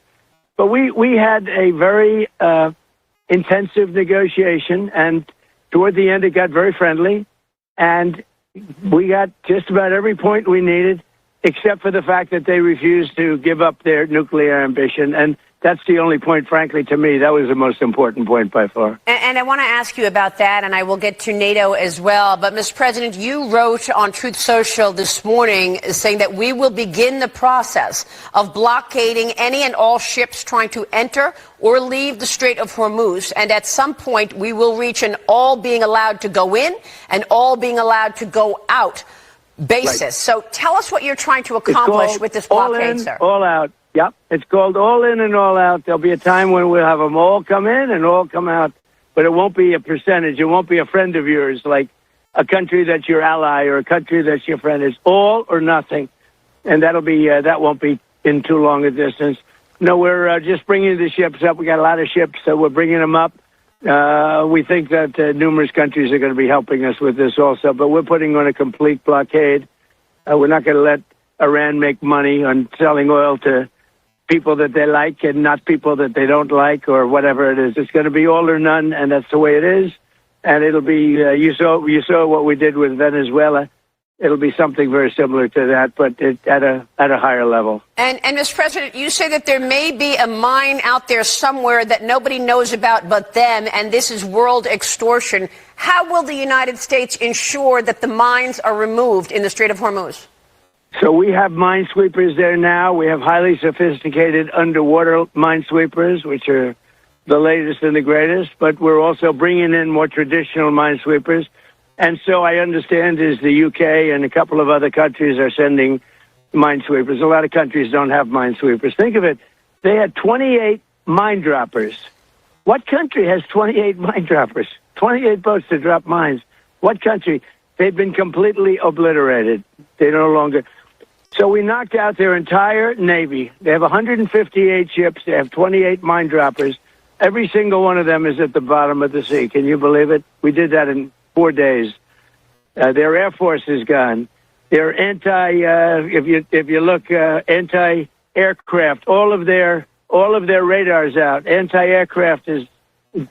But we had a very intensive negotiation, and toward the end it got very friendly, and we got just about every point we needed, except for the fact that they refused to give up their nuclear ambition. And that's the only point, frankly, to me. That was the most important point by far.
And I want to ask you about that, and I will get to NATO as well. But, Mr. President, you wrote on Truth Social this morning saying that we will begin the process of blockading any and all ships trying to enter or leave the Strait of Hormuz. And at some point, we will reach an all being allowed to go in and all being allowed to go out basis. Right. So tell us what you're trying to accomplish with this blockade,
all in,
sir.
All out. Yep, it's called all in and all out. There'll be a time when we'll have them all come in and all come out, but it won't be a percentage. It won't be a friend of yours, like a country that's your ally or a country that's your friend. It's all or nothing, and that'll be that won't be in too long a distance. No, we're just bringing the ships up. We got a lot of ships, so we're bringing them up. We think that numerous countries are going to be helping us with this also, but we're putting on a complete blockade. We're not going to let Iran make money on selling oil to people that they like and not people that they don't like or whatever it is. It's going to be all or none, and that's the way it is. And it'll be, you saw what we did with Venezuela. It'll be something very similar to that, but at a higher level.
And Mr. President, you say that there may be a mine out there somewhere that nobody knows about but them, and this is world extortion. How will the United States ensure that the mines are removed in the Strait of Hormuz?
So we have minesweepers there now. We have highly sophisticated underwater minesweepers, which are the latest and the greatest, but we're also bringing in more traditional minesweepers. And so I understand is the UK and a couple of other countries are sending minesweepers. A lot of countries don't have minesweepers. Think of it. They had 28 mine droppers. What country has 28 mine droppers? 28 boats to drop mines. What country? They've been completely obliterated. They no longer... So we knocked out their entire Navy. They have 158 ships. They have 28 mine droppers. Every single one of them is at the bottom of the sea. Can you believe it? We did that in 4 days. Their Air Force is gone. Their if you look, anti-aircraft. All of their radars out. Anti-aircraft is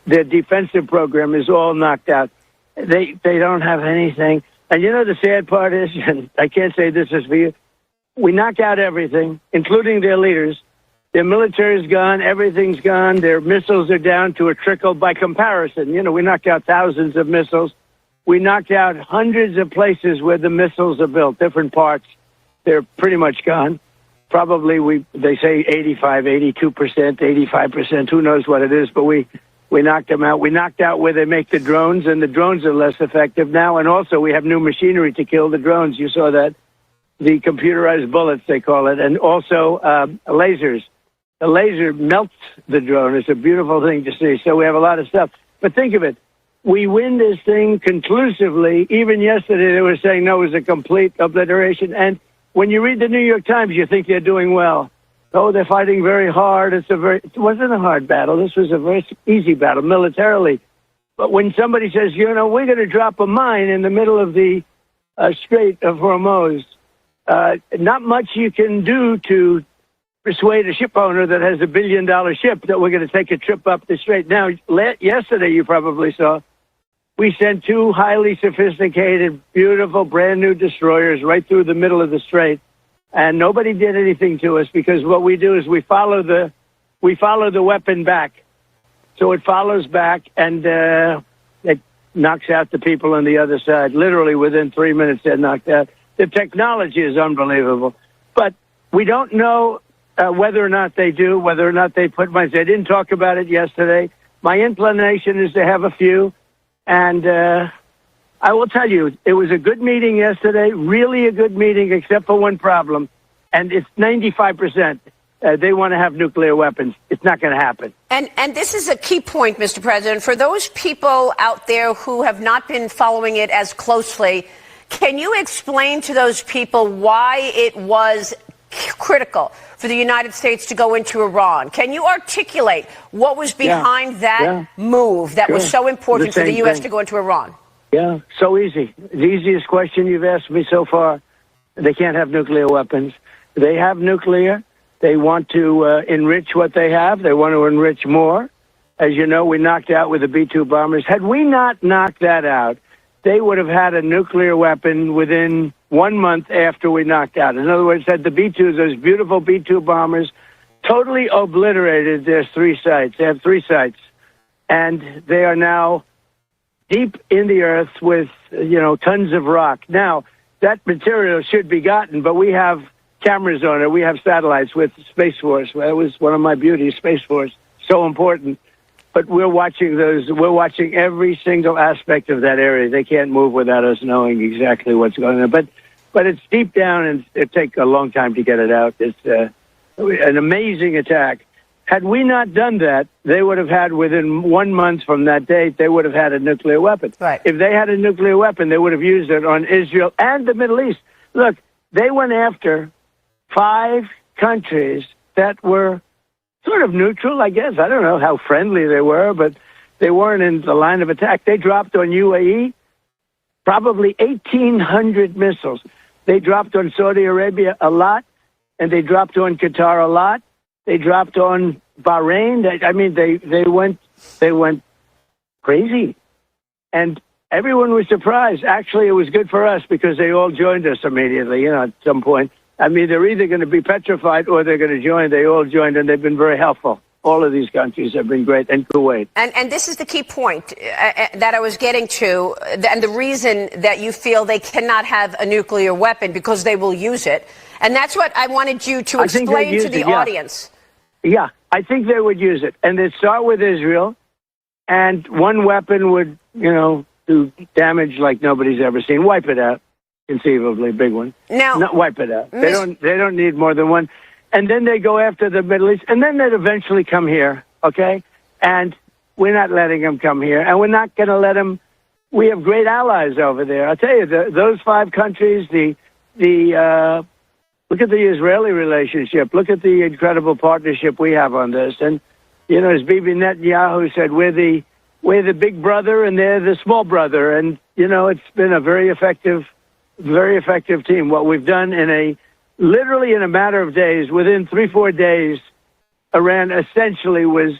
their defensive program is all knocked out. They don't have anything. And you know the sad part is, and I can't say this is for you. We knocked out everything, including their leaders. Their military is gone. Everything's gone. Their missiles are down to a trickle by comparison. You know, we knocked out thousands of missiles. We knocked out hundreds of places where the missiles are built, different parts. They're pretty much gone. Probably they say 85, 82%, 85%. Who knows what it is, but we knocked them out. We knocked out where they make the drones, and the drones are less effective now. And also we have new machinery to kill the drones. You saw that. The computerized bullets, they call it, and also lasers. The laser melts the drone. It's a beautiful thing to see. So we have a lot of stuff. But think of it. We win this thing conclusively. Even yesterday they were saying, no, it was a complete obliteration. And when you read the New York Times, you think they're doing well. Oh, they're fighting very hard. It wasn't a hard battle. This was a very easy battle militarily. But when somebody says, you know, we're going to drop a mine in the middle of the Strait of Hormuz, not much you can do to persuade a ship owner that has $1 billion ship that we're going to take a trip up the strait. Now, yesterday you probably saw, we sent 2 highly sophisticated, beautiful, brand new destroyers right through the middle of the strait, and nobody did anything to us because what we do is we follow the weapon back, so it follows back and it knocks out the people on the other side. Literally within 3 minutes, they're knocked out. The technology is unbelievable, but we don't know whether or not they do, whether or not they put mines. They didn't talk about it yesterday. My inclination is to have a few, and I will tell you, it was a good meeting yesterday, really a good meeting, except for one problem, and it's 95%. they want to have nuclear weapons. It's not going to happen.
And this is a key point, Mr. President. For those people out there who have not been following it as closely, can you explain to those people why it was critical for the United States to go into Iran? Can you articulate what was behind that move that was so important for the U.S. to go into Iran?
Yeah, so easy. The easiest question you've asked me so far. They can't have nuclear weapons. They have nuclear. They want to enrich what they have. They want to enrich more. As you know, we knocked out with the B-2 bombers. Had we not knocked that out, they would have had a nuclear weapon within 1 month after we knocked out. In other words, had the B-2s, those beautiful B-2 bombers, totally obliterated their 3 sites. They have 3 sites. And they are now deep in the earth with, tons of rock. Now, that material should be gotten, but we have cameras on it. We have satellites with Space Force. That was one of my beauties, Space Force. So important. But we're watching those. We're watching every single aspect of that area. They can't move without us knowing exactly what's going on. But it's deep down, and it takes a long time to get it out. It's an amazing attack. Had we not done that, they would have had, within 1 month from that date, they would have had a nuclear weapon.
Right.
If they had a nuclear weapon, they would have used it on Israel and the Middle East. Look, they went after 5 countries that were sort of neutral, I guess. I don't know how friendly they were, but they weren't in the line of attack. They dropped on UAE probably 1,800 missiles. They dropped on Saudi Arabia a lot, and they dropped on Qatar a lot. They dropped on Bahrain. They went crazy. And everyone was surprised. Actually, it was good for us because they all joined us immediately, at some point. I mean, they're either going to be petrified or they're going to join. They all joined, and they've been very helpful. All of these countries have been great, and Kuwait.
And this is the key point that I was getting to, and the reason that you feel they cannot have a nuclear weapon, because they will use it. And that's what I wanted you to explain to the audience.
Yeah, I think they would use it. And they'd start with Israel, and one weapon would, do damage like nobody's ever seen. Wipe it out. Conceivably, big one.
Now,
not wipe it out. They don't need more than one. And then they go after the Middle East, and then they'd eventually come here, okay? And we're not letting them come here, and we're not going to let them. We have great allies over there. I'll tell you, those 5 countries. Look at the Israeli relationship. Look at the incredible partnership we have on this. And as Bibi Netanyahu said, we're the big brother, and they're the small brother. And it's been a very effective team. What we've done literally in a matter of days, within 3-4 days, Iran essentially was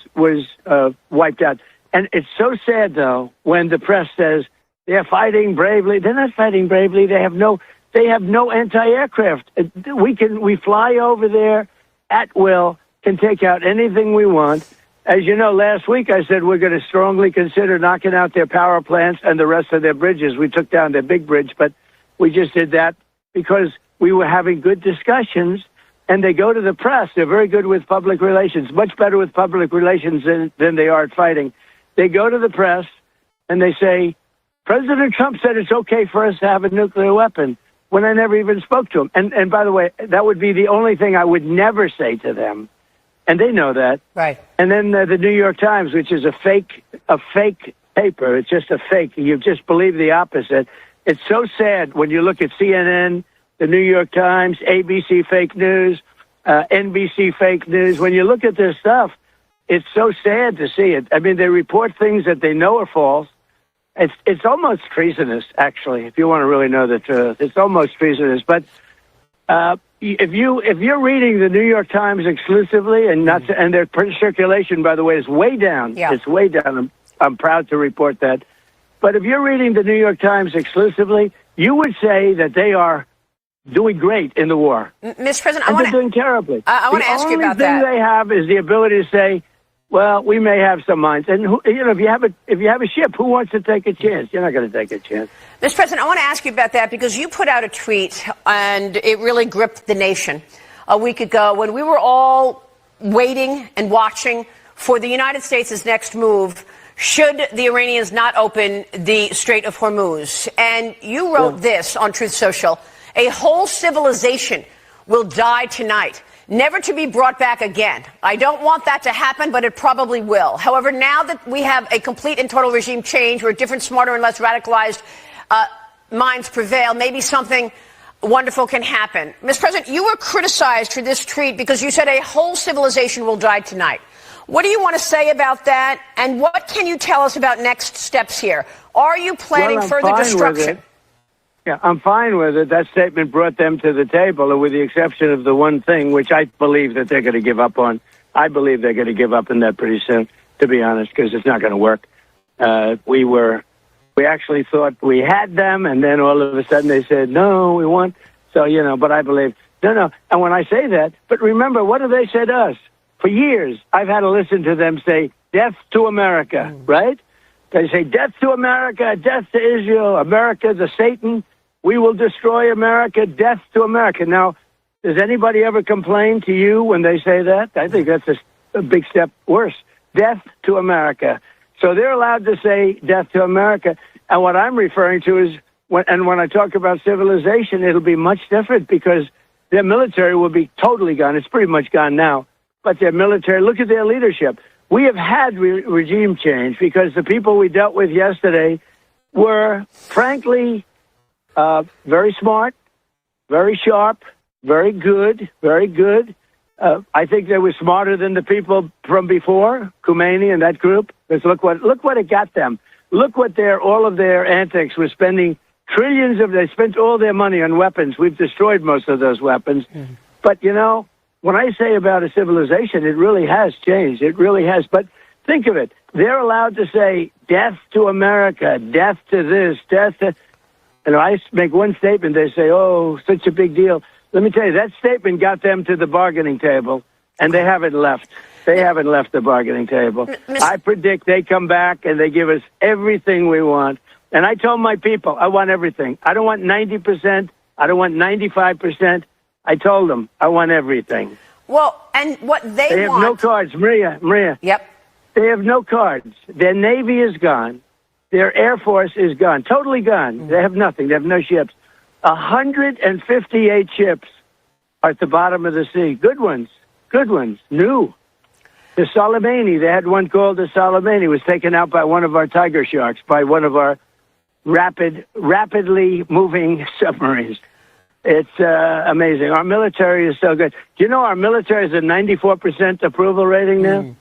wiped out. And it's so sad, though, when the press says they're fighting bravely. They're not fighting bravely. They have no anti-aircraft. We fly over there at will, can take out anything we want. As you know, last week I said we're going to strongly consider knocking out their power plants and the rest of their bridges. We took down their big bridge, but we just did that because we were having good discussions, and they go to the press. They're very good with public relations, much better with public relations than they are at fighting. They go to the press, and they say, President Trump said it's okay for us to have a nuclear weapon, when I never even spoke to him. And by the way, that would be the only thing I would never say to them. And they know that.
Right.
And then the New York Times, which is a fake paper. It's just a fake. You just believe the opposite. It's so sad when you look at CNN, the New York Times, ABC fake news, NBC fake news. When you look at this stuff, it's so sad to see it. I mean, they report things that they know are false. It's almost treasonous, actually, if you want to really know the truth. It's almost treasonous. But if you're reading the New York Times exclusively, and their circulation, by the way, is way down.
Yeah.
It's way down. I'm proud to report that. But if you're reading the New York Times exclusively, you would say that they are doing great in the war.
Mr. President,
they're doing terribly.
I want to ask you about that.
The only thing they have is the ability to say, well, we may have some mines. And if you have a ship, who wants to take a chance? You're not going to take a chance.
Mr. President, I want to ask you about that because you put out a tweet, and it really gripped the nation a week ago when we were all waiting and watching for the United States' next move should the Iranians not open the Strait of Hormuz. And you wrote this on Truth Social: a whole civilization will die tonight. never to be brought back again. I don't want that to happen, but it probably will. However, now that we have a complete and total regime change where different, smarter, and less radicalized minds prevail, maybe something wonderful can happen. Mr. President, you were criticized for this tweet because you said a whole civilization will die tonight. What do you want to say about that? And what can you tell us about next steps here? Are you planning further destruction?
Yeah, I'm fine with it. That statement brought them to the table, with the exception of the one thing, which I believe that they're going to give up on. I believe they're going to give up on that pretty soon, to be honest, because it's not going to work. We actually thought we had them, and then all of a sudden they said, no, we won't. So, but I believe, no. And when I say that, but remember, what have they said to us? For years, I've had to listen to them say, death to America, right? They say, death to America, death to Israel, America, the Satan. We will destroy America, death to America. Now, does anybody ever complain to you when they say that? I think that's a big step worse. Death to America. So they're allowed to say death to America. And what I'm referring to is, when I talk about civilization, it'll be much different because their military will be totally gone. It's pretty much gone now. But their military, look at their leadership. We have had regime change because the people we dealt with yesterday were, frankly, very smart, very sharp, very good. I think they were smarter than the people from before, Khomeini and that group. Because look what it got them. Look what all of their antics were spending trillions they spent all their money on weapons. We've destroyed most of those weapons. Mm-hmm. But, when I say about a civilization, it really has changed. It really has. But think of it. They're allowed to say death to America, death to this, death to... And I make one statement, they say, oh, such a big deal. Let me tell you, that statement got them to the bargaining table, and they haven't left. They haven't left the bargaining table. I predict they come back and they give us everything we want. And I told my people, I want everything. I don't want 90%. I don't want 95%. I told them, I want everything.
Well, and what they
have
want...
no cards, Maria.
Yep.
They have no cards. Their Navy is gone. Their Air Force is gone, totally gone. Mm-hmm. They have nothing. They have no ships. 158 ships are at the bottom of the sea. Good ones, new. The Soleimani, they had one called the Soleimani, was taken out by one of our Tiger Sharks, by one of our rapidly moving submarines. It's amazing. Our military is so good. Do you know our military is a 94% approval rating now? Mm.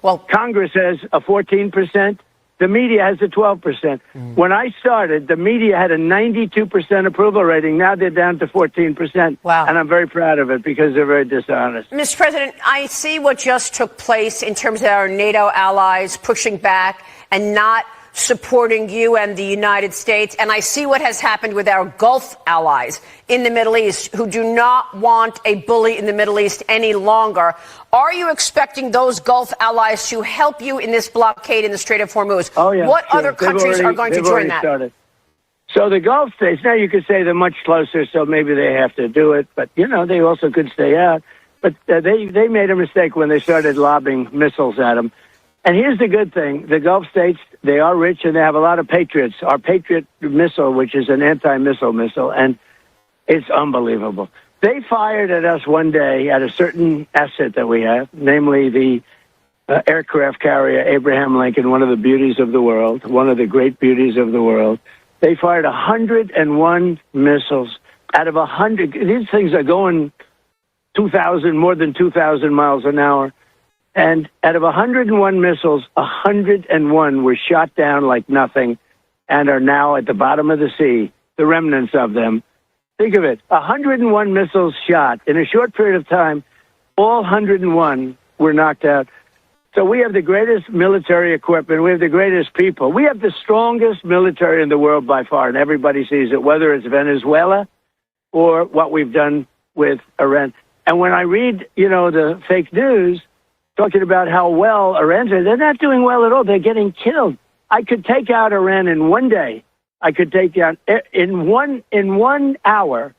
Well,
Congress has a 14%. The media has a 12%. Mm. When I started, the media had a 92% approval rating. Now they're down to 14%.
Wow.
And I'm very proud of it because they're very dishonest.
Mr. President, I see what just took place in terms of our NATO allies pushing back and not supporting you and the United States. And I see what has happened with our Gulf allies in the Middle East who do not want a bully in the Middle East any longer. Are you expecting those Gulf allies to help you in this blockade in the Strait of Hormuz?
Oh, yeah.
What other countries are going to join that?
Started. So the Gulf states, now you could say they're much closer, so maybe they have to do it. But, they also could stay out. But they made a mistake when they started lobbing missiles at them. And here's the good thing. The Gulf states, they are rich and they have a lot of patriots. Our Patriot missile, which is an anti-missile missile, and it's unbelievable. They fired at us one day at a certain asset that we have, namely the aircraft carrier Abraham Lincoln, one of the beauties of the world, one of the great beauties of the world. They fired 101 missiles out of 100. These things are going more than 2,000 miles an hour. And out of 101 missiles, 101 were shot down like nothing and are now at the bottom of the sea, the remnants of them. Think of it, 101 missiles shot. In a short period of time, all 101 were knocked out. So we have the greatest military equipment. We have the greatest people. We have the strongest military in the world by far, and everybody sees it, whether it's Venezuela or what we've done with Iran. And when I read, the fake news, talking about how well Iran's doing. They're not doing well at all. They're getting killed. I could take out Iran in one day. I could take down in 1 hour.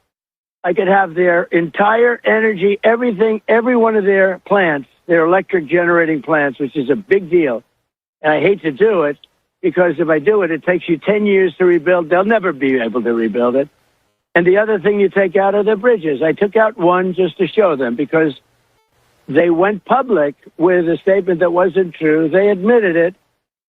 I could have their entire energy, everything, every one of their plants, their electric generating plants, which is a big deal. And I hate to do it because if I do it, it takes you 10 years to rebuild. They'll never be able to rebuild it. And the other thing you take out are the bridges. I took out one just to show them because they went public with a statement that wasn't true. They admitted it.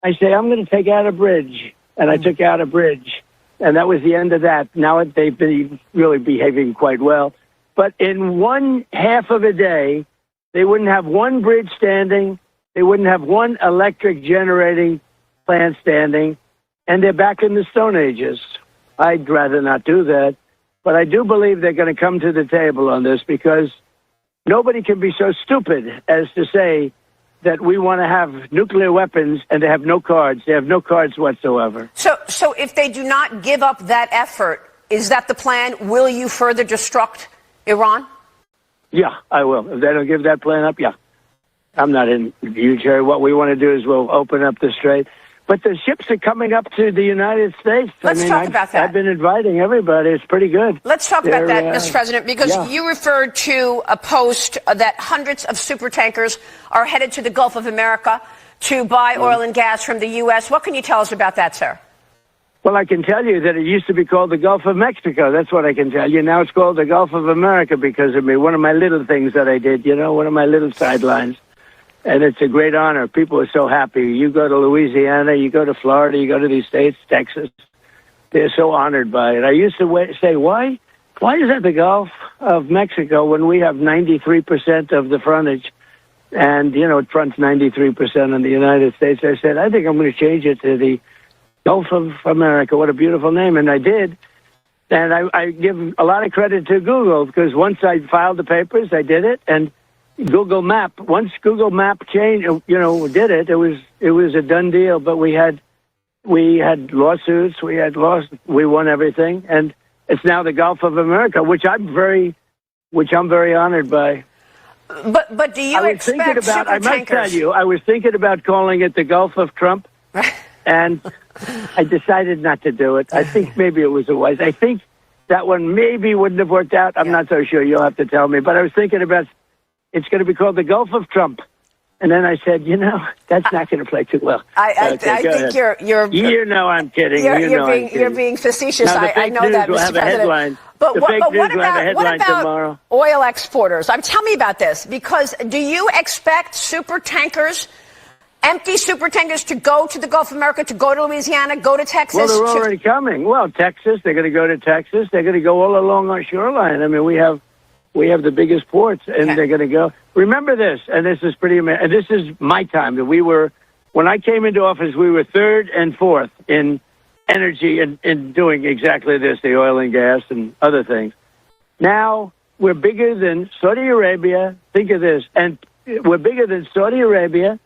I say, I'm going to take out a bridge. And I took out a bridge. And that was the end of that. Now they've been really behaving quite well. But in one half of a day, they wouldn't have one bridge standing. They wouldn't have one electric generating plant standing. And they're back in the Stone Ages. I'd rather not do that. But I do believe they're going to come to the table on this, because nobody can be so stupid as to say that we want to have nuclear weapons and they have no cards. They have no cards whatsoever.
So if they do not give up that effort, is that the plan? Will you further destruct Iran?
Yeah, I will. If they don't give that plan up, yeah. I'm not in huge hurry. What we want to do is we'll open up the strait. But the ships are coming up to the United States.
Let's talk about that.
I've been inviting everybody. It's pretty good.
Let's talk about that, Mr. President, because you referred to a post that hundreds of super tankers are headed to the Gulf of America to buy oil and gas from the U.S. What can you tell us about that, sir?
Well, I can tell you that it used to be called the Gulf of Mexico. That's what I can tell you. Now it's called the Gulf of America because of me. One of my little things that I did, one of my little sidelines. And it's a great honor. People are so happy. You go to Louisiana, you go to Florida, you go to these states, Texas. They're so honored by it. I used to say, why is that the Gulf of Mexico when we have 93% of the frontage? And, it fronts 93% on the United States. I said, I think I'm going to change it to the Gulf of America. What a beautiful name. And I did. And I give a lot of credit to Google, because once I filed the papers, I did it. And Google Map, once Google Map changed, did it, it was a done deal. But we had lawsuits, we won everything, and it's now the Gulf of America, which I'm very honored by.
But do you expect super
I must tell you, I was thinking about calling it the Gulf of Trump, and I decided not to do it. I think maybe it was a wise. I think that one maybe wouldn't have worked out. I'm not so sure. You'll have to tell me. But I was thinking about. It's going to be called the Gulf of Trump. And then I said, that's not going to play too well.
I think you're
I'm kidding.
You're being facetious. I know that, Mr. President. But what about oil exporters? Tell me about this, because do you expect empty super tankers to go to the Gulf of America, to go to Louisiana, go to Texas?
Well, they're already coming. Well, Texas, they're going to go to Texas. They're going to go all along our shoreline. I mean, we have the biggest ports, and they're going to go. Remember this, and this is pretty amazing. And this is my time. That when I came into office, we were third and fourth in energy and in doing exactly this, the oil and gas and other things. Now we're bigger than Saudi Arabia. Think of this, and we're bigger than Saudi Arabia.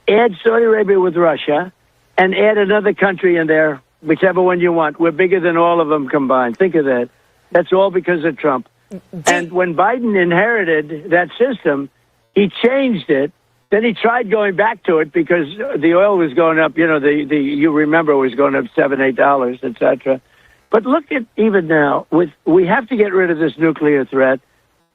Add Saudi Arabia with Russia, and add another country in there, whichever one you want. We're bigger than all of them combined. Think of that. That's all because of Trump. And when Biden inherited that system, he changed it. Then he tried going back to it because the oil was going up. You remember it was going up $7, $8, etc. But look at even now. We have to get rid of this nuclear threat.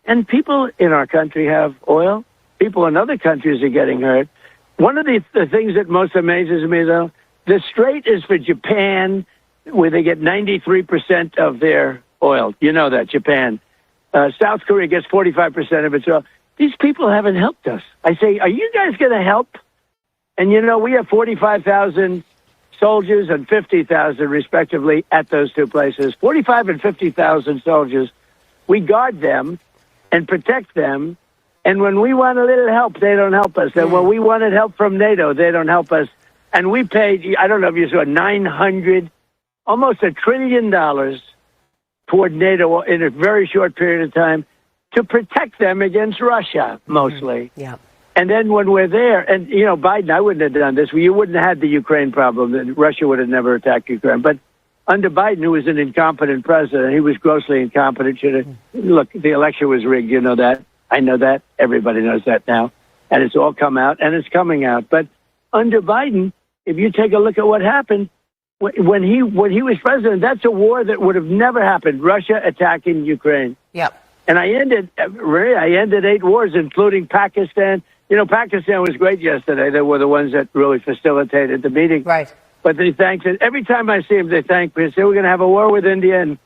And people in our country have oil. People in other countries are getting hurt. One of the things that most amazes me, though, the strait is for Japan, where they get 93% of their oil. You know that, Japan. South Korea gets 45% of its oil. These people haven't helped us. I say, are you guys going to help? And, we have 45,000 soldiers and 50,000, respectively, at those two places. 45 and 50,000 soldiers. We guard them and protect them. And when we want a little help, they don't help us. And when we wanted help from NATO, they don't help us. And we paid, I don't know if you saw, almost $1 trillion toward NATO in a very short period of time to protect them against Russia, mostly.
Yeah.
And then when we're there, and, Biden, I wouldn't have done this. You wouldn't have had the Ukraine problem. Russia would have never attacked Ukraine. But under Biden, who was an incompetent president, he was grossly incompetent. Look, the election was rigged. You know that. I know that. Everybody knows that now. And it's all come out, and it's coming out. But under Biden, if you take a look at what happened, when he was president, that's a war that would have never happened. Russia attacking Ukraine.
Yep.
And I ended 8 wars, including Pakistan. Pakistan was great yesterday. They were the ones that really facilitated the meeting.
Right.
But they thanked it. Every time I see them, they thank me. They say, we're going to have a war with India. And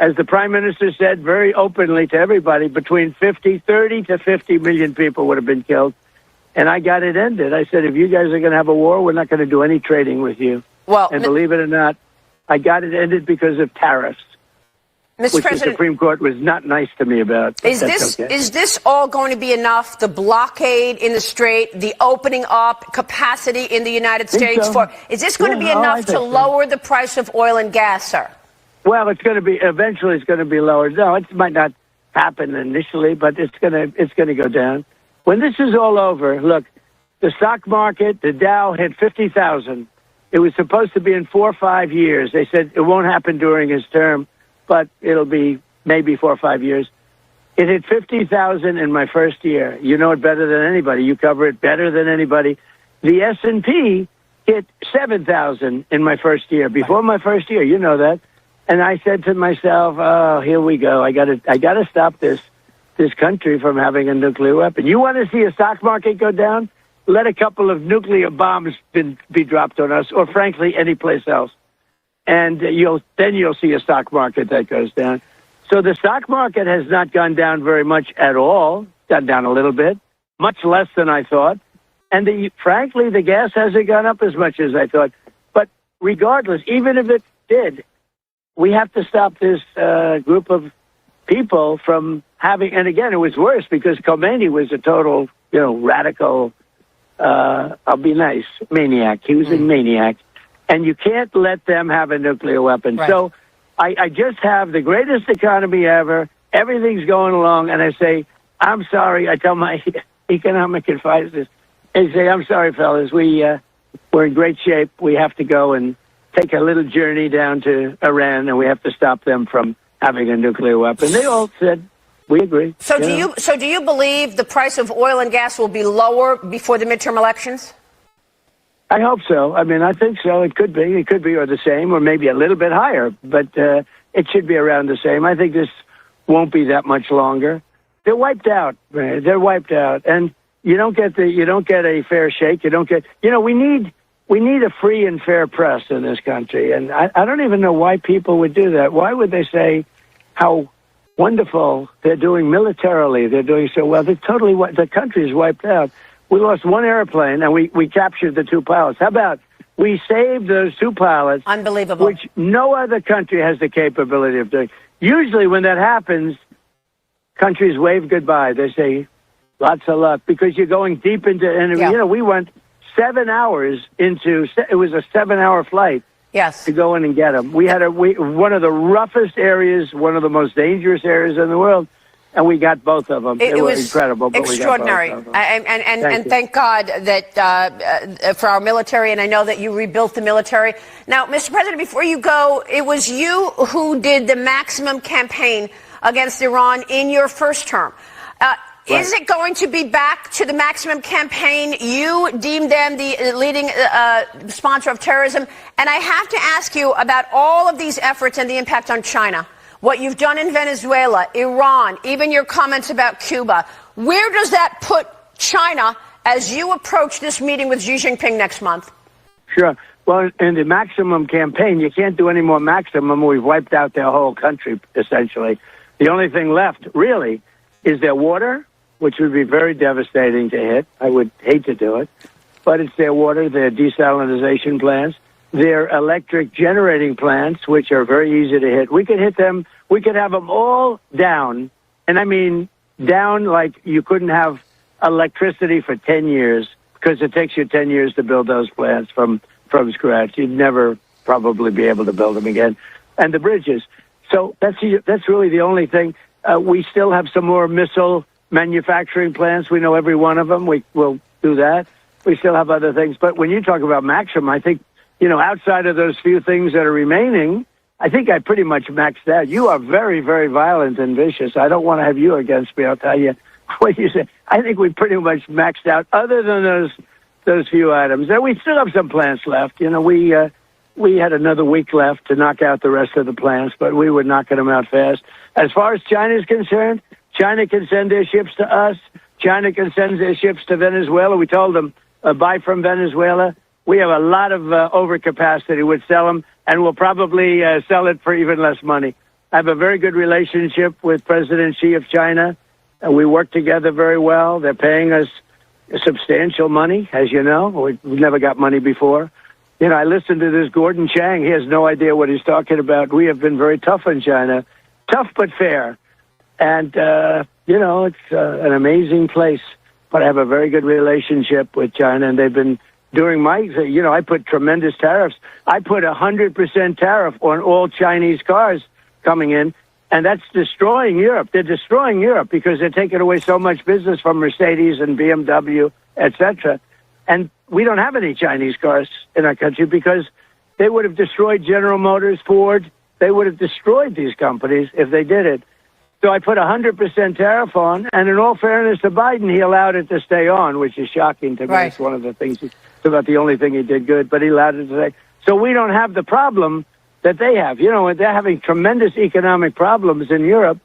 as the Prime Minister said very openly to everybody, between 30 to 50 million people would have been killed. And I got it ended. I said, if you guys are going to have a war, we're not going to do any trading with you.
Well,
and believe it or not, I got it ended because of tariffs,
Mr.
which
President,
the Supreme Court was not nice to me about.
Is this all going to be enough? The blockade in the Strait, the opening up capacity in the United States is this going to be enough to lower the price of oil and gas, sir?
Well, eventually it's going to be lowered. No, it might not happen initially, but it's going to go down. When this is all over, look, the stock market, the Dow hit 50,000. It was supposed to be in 4 or 5 years. They said it won't happen during his term, but it'll be maybe 4 or 5 years. It hit 50,000 in my first year. You know it better than anybody. You cover it better than anybody. The S&P hit 7,000 in my first year. Before my first year, you know that. And I said to myself, "Oh, here we go. I got to stop this country from having a nuclear weapon. You want to see a stock market go down? Let a couple of nuclear bombs be dropped on us, or frankly, any place else, and you'll see a stock market that goes down." So the stock market has not gone down very much at all. Gone down a little bit, much less than I thought, and frankly, the gas hasn't gone up as much as I thought. But regardless, even if it did, we have to stop this group of people from having, and again, it was worse because Khomeini was a total, radical, I'll be nice, maniac. He was a maniac. And you can't let them have a nuclear weapon. Right. So I just have the greatest economy ever. Everything's going along. And I say, I'm sorry. I tell my economic advisors, I say, I'm sorry, fellas. We're in great shape. We have to go and take a little journey down to Iran, and we have to stop them from having a nuclear weapon. They all said, we agree.
So do you believe the price of oil and gas will be lower before the midterm elections?
I hope so. I mean, I think so. It could be. It could be or the same, or maybe a little bit higher, but it should be around the same. I think this won't be that much longer. They're wiped out, man. They're wiped out. And you don't get a fair shake. You don't get, we need a free and fair press in this country. And I don't even know why people would do that. Why would they say how wonderful they're doing militarily? They're doing so well. The country is wiped out. We lost one airplane, and we captured the 2 pilots. How about we saved those 2 pilots?
Unbelievable.
Which no other country has the capability of doing. Usually when that happens, countries wave goodbye. They say, lots of luck, because you're going deep into enemy. We went 7 hours into, it was a 7-hour flight.
Yes.
To go in and get them. We had one of the roughest areas, one of the most dangerous areas in the world, and we got both of them. It was incredible. But
extraordinary.
We got both of them.
And thank God that for our military, and I know that you rebuilt the military. Now, Mr. President, before you go, it was you who did the maximum campaign against Iran in your first term. Right. Is it going to be back to the maximum campaign? You deemed them the leading sponsor of terrorism. And I have to ask you about all of these efforts and the impact on China. What you've done in Venezuela, Iran, even your comments about Cuba. Where does that put China as you approach this meeting with Xi Jinping next month?
Sure. Well, in the maximum campaign, you can't do any more maximum. We've wiped out their whole country, essentially. The only thing left, really, is their water, which would be very devastating to hit. I would hate to do it. But it's their water, their desalinization plants, their electric generating plants, which are very easy to hit. We could hit them. We could have them all down. And I mean down like you couldn't have electricity for 10 years, because it takes you 10 years to build those plants from scratch. You'd never probably be able to build them again. And the bridges. So that's really the only thing. We still have some more missile manufacturing plants. We know every one of them. We will do that. We still have other things. But when you talk about maximum, I think, outside of those few things that are remaining, I think I pretty much maxed out. You are very, very violent and vicious. I don't want to have you against me. I'll tell you what you say. I think we pretty much maxed out, other than those few items. And we still have some plants left. We had another week left to knock out the rest of the plants, but we were knocking them out fast. As far as China is concerned, China can send their ships to us. China can send their ships to Venezuela. We told them, buy from Venezuela. We have a lot of overcapacity. We'd sell them, and we'll probably sell it for even less money. I have a very good relationship with President Xi of China. We work together very well. They're paying us substantial money, as you know. We've never got money before. You know, I listened to this Gordon Chang. He has no idea what he's talking about. We have been very tough on China. Tough but fair. And, you know, it's an amazing place. But I have a very good relationship with China, and they've been during my, you know, I put tremendous tariffs. I put 100% tariff on all Chinese cars coming in, and that's destroying Europe. They're destroying Europe because they're taking away so much business from Mercedes and BMW, etc. And we don't have any Chinese cars in our country because they would have destroyed General Motors, Ford. They would have destroyed these companies if they did it. So I put 100% tariff on, and in all fairness to Biden, he allowed it to stay on, which is shocking to me.
Right.
It's one of the things, it's about the only thing he did good, but he allowed it to stay. So we don't have the problem that they have. You know, they're having tremendous economic problems in Europe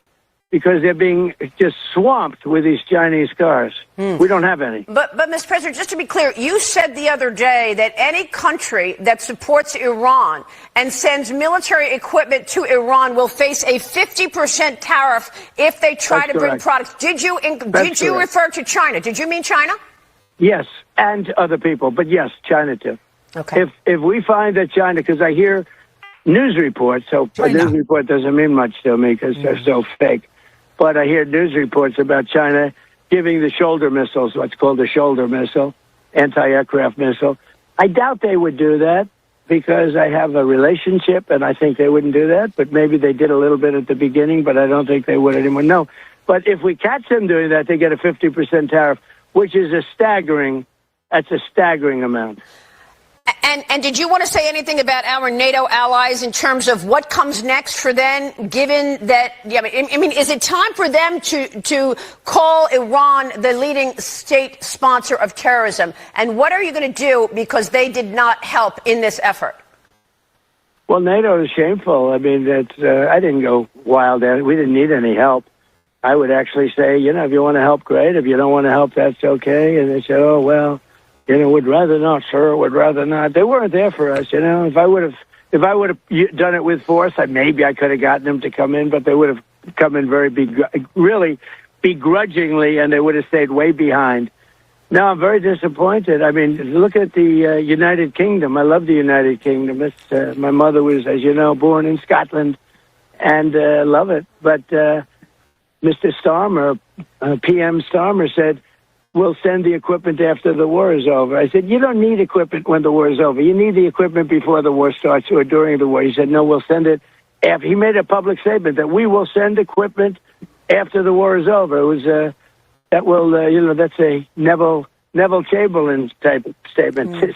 because they're being just swamped with these Chinese cars. We don't have any.
But Mr. President, just to be clear, you said the other day that any country that supports Iran and sends military equipment to Iran will face a 50% tariff if they try
That's
to bring
correct.
products. Did you
That's correct.
refer to China? Did you mean China?
Yes, and other people, but yes, China too.
Okay.
If we find that China, because I hear news reports, so a news report doesn't mean much to me because they're so fake. But I hear news reports about China giving the shoulder missiles, what's called a shoulder missile, anti-aircraft missile. I doubt they would do that because I have a relationship and I think they wouldn't do that. But maybe they did a little bit at the beginning, but I don't think they would anymore. No. But if we catch them doing that, they get a 50% tariff, which is that's a staggering amount.
And did you want to say anything about our NATO allies in terms of what comes next for them, given that, I mean, is it time for them to call Iran the leading state sponsor of terrorism? And what are you going to do because they did not help in this effort?
Well, NATO is shameful. I mean, I didn't go wild at it. We didn't need any help. I would actually say, you know, if you want to help, great. If you don't want to help, that's okay. And they said, oh, well, you know, would rather not, sir, would rather not. They weren't there for us, you know. If I would have done it with force, maybe I could have gotten them to come in, but they would have come in really begrudgingly, and they would have stayed way behind. Now, I'm very disappointed. I mean, look at the United Kingdom. I love the United Kingdom. It's, my mother was, as you know, born in Scotland, and love it. But Mr. Starmer, PM Starmer said, we'll send the equipment after the war is over. I said, you don't need equipment when the war is over. You need the equipment before the war starts or during the war. He said, no, we'll send it after. He made a public statement that we will send equipment after the war is over. It was that will, you know, that's a Neville Chamberlain type statement.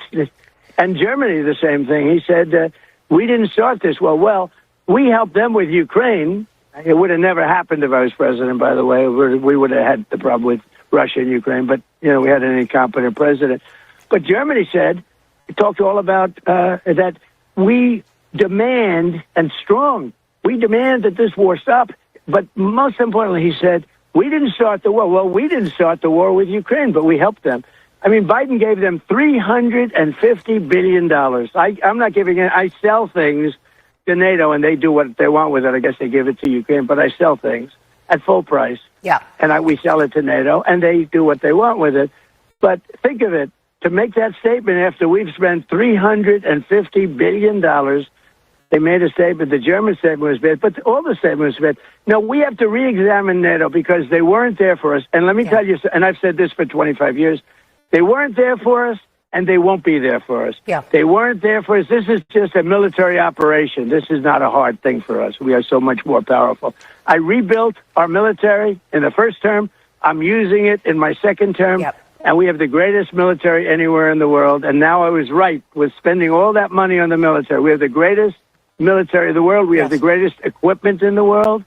And Germany, the same thing. He said, we didn't start this. Well, we helped them with Ukraine. It would have never happened if I was president, by the way. We would have had the problem with Russia and Ukraine, but, you know, we had an incompetent president. But Germany said, it talked all about that we demand, and strong, we demand that this war stop. But most importantly, he said, we didn't start the war. Well, we didn't start the war with Ukraine, but we helped them. I mean, Biden gave them $350 billion. I'm not giving it. I sell things to NATO, and they do what they want with it. I guess they give it to Ukraine, but I sell things at full price.
Yeah.
And we sell it to NATO, and they do what they want with it. But think of it, to make that statement after we've spent $350 billion, they made a statement. The German statement was bad, but all the statements were bad. No, we have to re-examine NATO because they weren't there for us. And let me tell you, and I've said this for 25 years, they weren't there for us, and they won't be there for us.
Yeah.
They weren't there for us. This is just a military operation. This is not a hard thing for us. We are so much more powerful. I rebuilt our military in the first term. I'm using it in my second term.
Yep.
And we have the greatest military anywhere in the world. And now I was right with spending all that money on the military. We have the greatest military in the world. We have the greatest equipment in the world.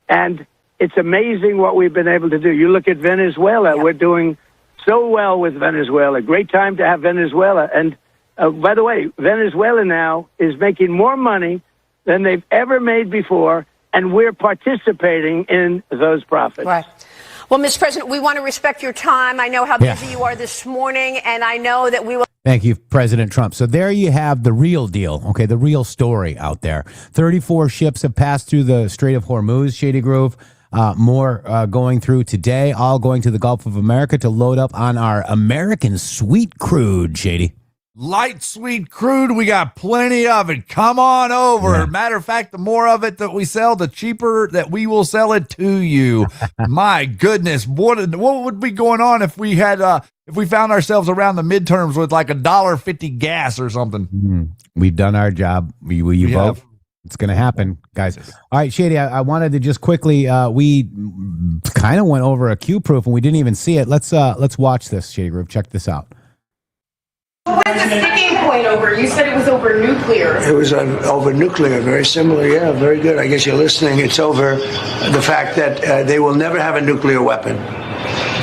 And it's amazing what we've been able to do. You look at Venezuela. We're doing so well with Venezuela. Great time to have Venezuela. And by the way, Venezuela now is making more money than they've ever made before, and we're participating in those profits.
Right. Well, Mr. President, we want to respect your time. I know how busy you are this morning, and I know that we will.
Thank you, President Trump. So there you have the real deal, okay, the real story out there. 34 ships have passed through the Strait of Hormuz, Shady Grove. More going through today, all going to the Gulf of America to load up on our American sweet crude, Shady.
Light sweet crude, we got plenty of it. Come on over.
Yeah.
Matter of fact, the more of it that we sell, the cheaper that we will sell it to you. My goodness, what would be going on if we had if we found ourselves around the midterms with like $1.50 gas or something?
We've done our job. Will you vote? It's going to happen, guys. All right, Shady, I wanted to just quickly, we kind of went over a Q proof and we didn't even see it. Let's watch this, Shady Group. Check this out.
What's the sticking point over? You said it was over nuclear.
It was over nuclear, very similar. Yeah, very good. I guess you're listening. It's over the fact that they will never have a nuclear weapon.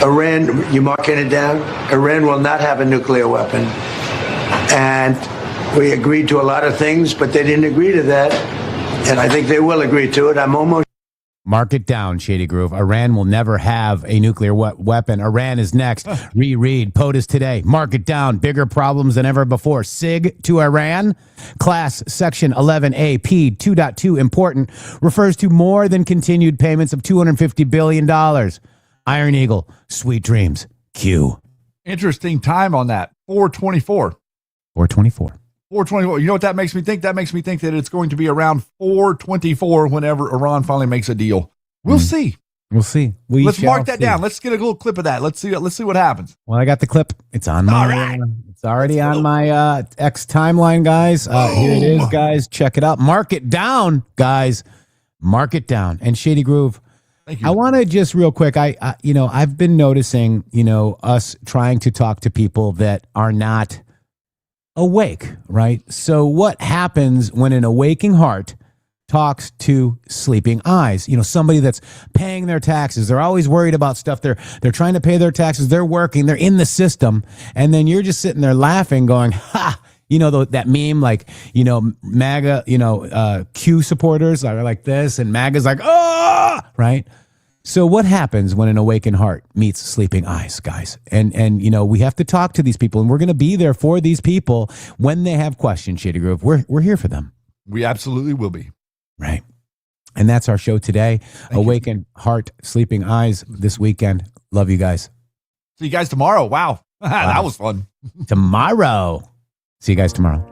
Iran, you marking it down? Iran will not have a nuclear weapon. And we agreed to a lot of things, but they didn't agree to that. And I think they will agree to it. I'm almost.
Mark it down, Shady Groove. Iran will never have a nuclear weapon. Iran is next. Reread POTUS today. Mark it down. Bigger problems than ever before. SIG to Iran. Class Section 11A P 2.2 important refers to more than continued payments of $250 billion. Iron Eagle. Sweet dreams. Q.
Interesting time on that. 424.
424.
424. You know what that makes me think? That makes me think that it's going to be around 424 whenever Iran finally makes a deal. We'll see.
We'll see.
Let's mark that down. Let's get a little clip of that. Let's see what happens.
Well, I got the clip. It's on my it's already on my X timeline, guys. Here it is, guys. Check it out. Mark it down, guys. Mark it down. And Shady Groove, thank you. I want to just real quick, I've been noticing, us trying to talk to people that are not awake, right? So what happens when an awaking heart talks to sleeping eyes? Somebody that's paying their taxes. They're always worried about stuff. They're trying to pay their taxes. They're working. They're in the system. And then you're just sitting there laughing going, ha, that meme, like, MAGA, Q supporters are like this and MAGA's like, oh, right? So what happens when an awakened heart meets sleeping eyes, guys? And we have to talk to these people, and we're going to be there for these people when they have questions, Shady Grove. We're here for them.
We absolutely will be.
Right. And that's our show today. Awakened heart, sleeping eyes this weekend. Love you guys.
See you guys tomorrow. Wow. That was fun.
Tomorrow. See you guys tomorrow.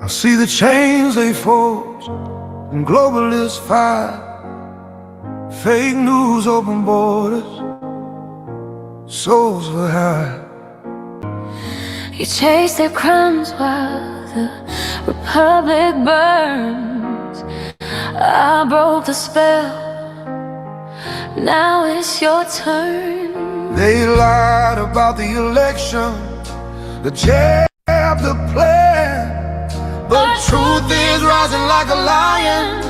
I see the chains they forge and globalists fight. Fake news open borders, souls were high.
You chase their crimes while the republic burns. I broke the spell, now it's your turn.
They lied about the election, the jab, the plan. But truth is rising like a lion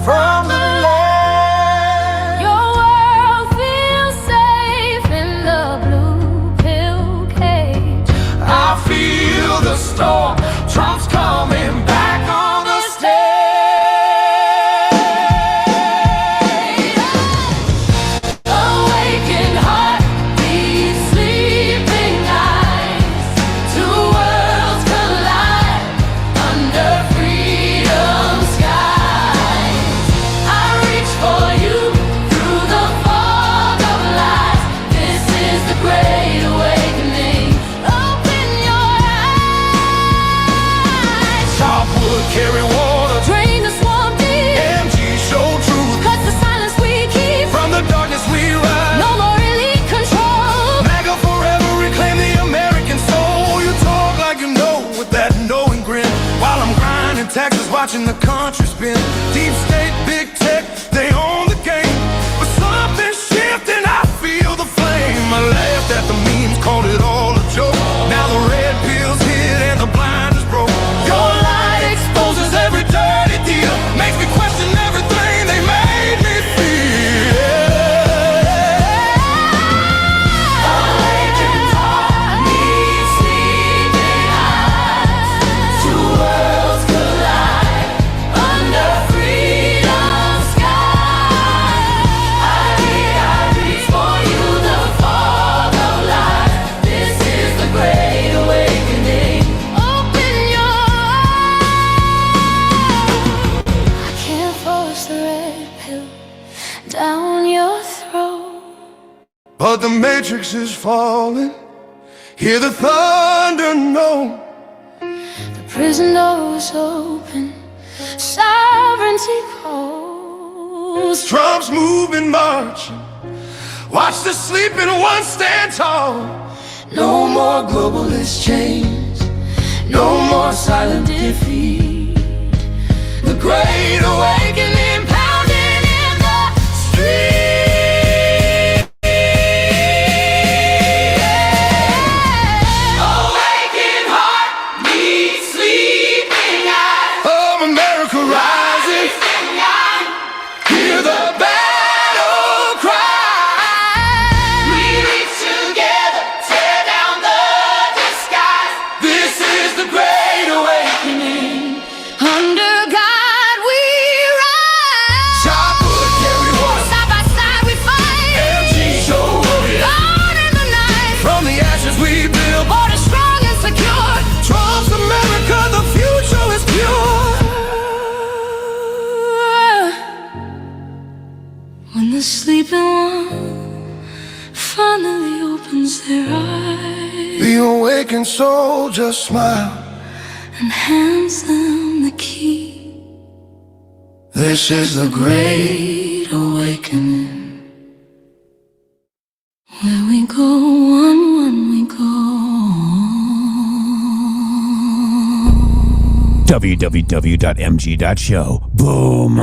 from the land.
Your world feels safe in the blue pill cage.
I feel the storm, Trump's coming back on the stage.
Awakened heart, these sleeping eyes. Two worlds collide under freedom skies. I reach for you through the fog of lies. This is the great awakening. Open your eyes.
Chop wood, carry water,
Drain the swamp deep.
MG show truth.
Cut the silence we keep.
From the darkness we rise.
No more elite control.
MAGA forever, reclaim the American soul. You talk like you know with that knowing grin. While I'm grinding taxes, watching the country spin. Deep state, big tech, they own the game. But something's shifting, I feel the flame. I laughed at the memes, called it all a joke. Now the red pill's hit and the blind is broke. Your light exposes every dirty deal. Makes me question everything they made me feel.
Awakened heart, needs sleeping eyes. Two worlds
matrix is falling. Hear the thunder know.
The prison doors open, sovereignty calls.
Trump's moving, marching. Watch the sleeping ones stand tall.
No more globalist chains, no more silent defeat. The great awakening pounding in the street. Awakened heart meets sleeping eyes.
Of America rising. Hear the battle cry.
We reach together, tear down the disguise.
This is the great awakening.
Under God we rise.
Shot put, carry one.
Side by side we fight.
MG show warrior.
On in the night.
From the ashes we build.
Border strong and secure.
Trump's America, the future is pure.
When the sleeping one finally opens their eyes
The awakened soul just smile.
and hands them the key.
This is the great
Awakening. Where we go, one we go.
www.mg.show. Boom.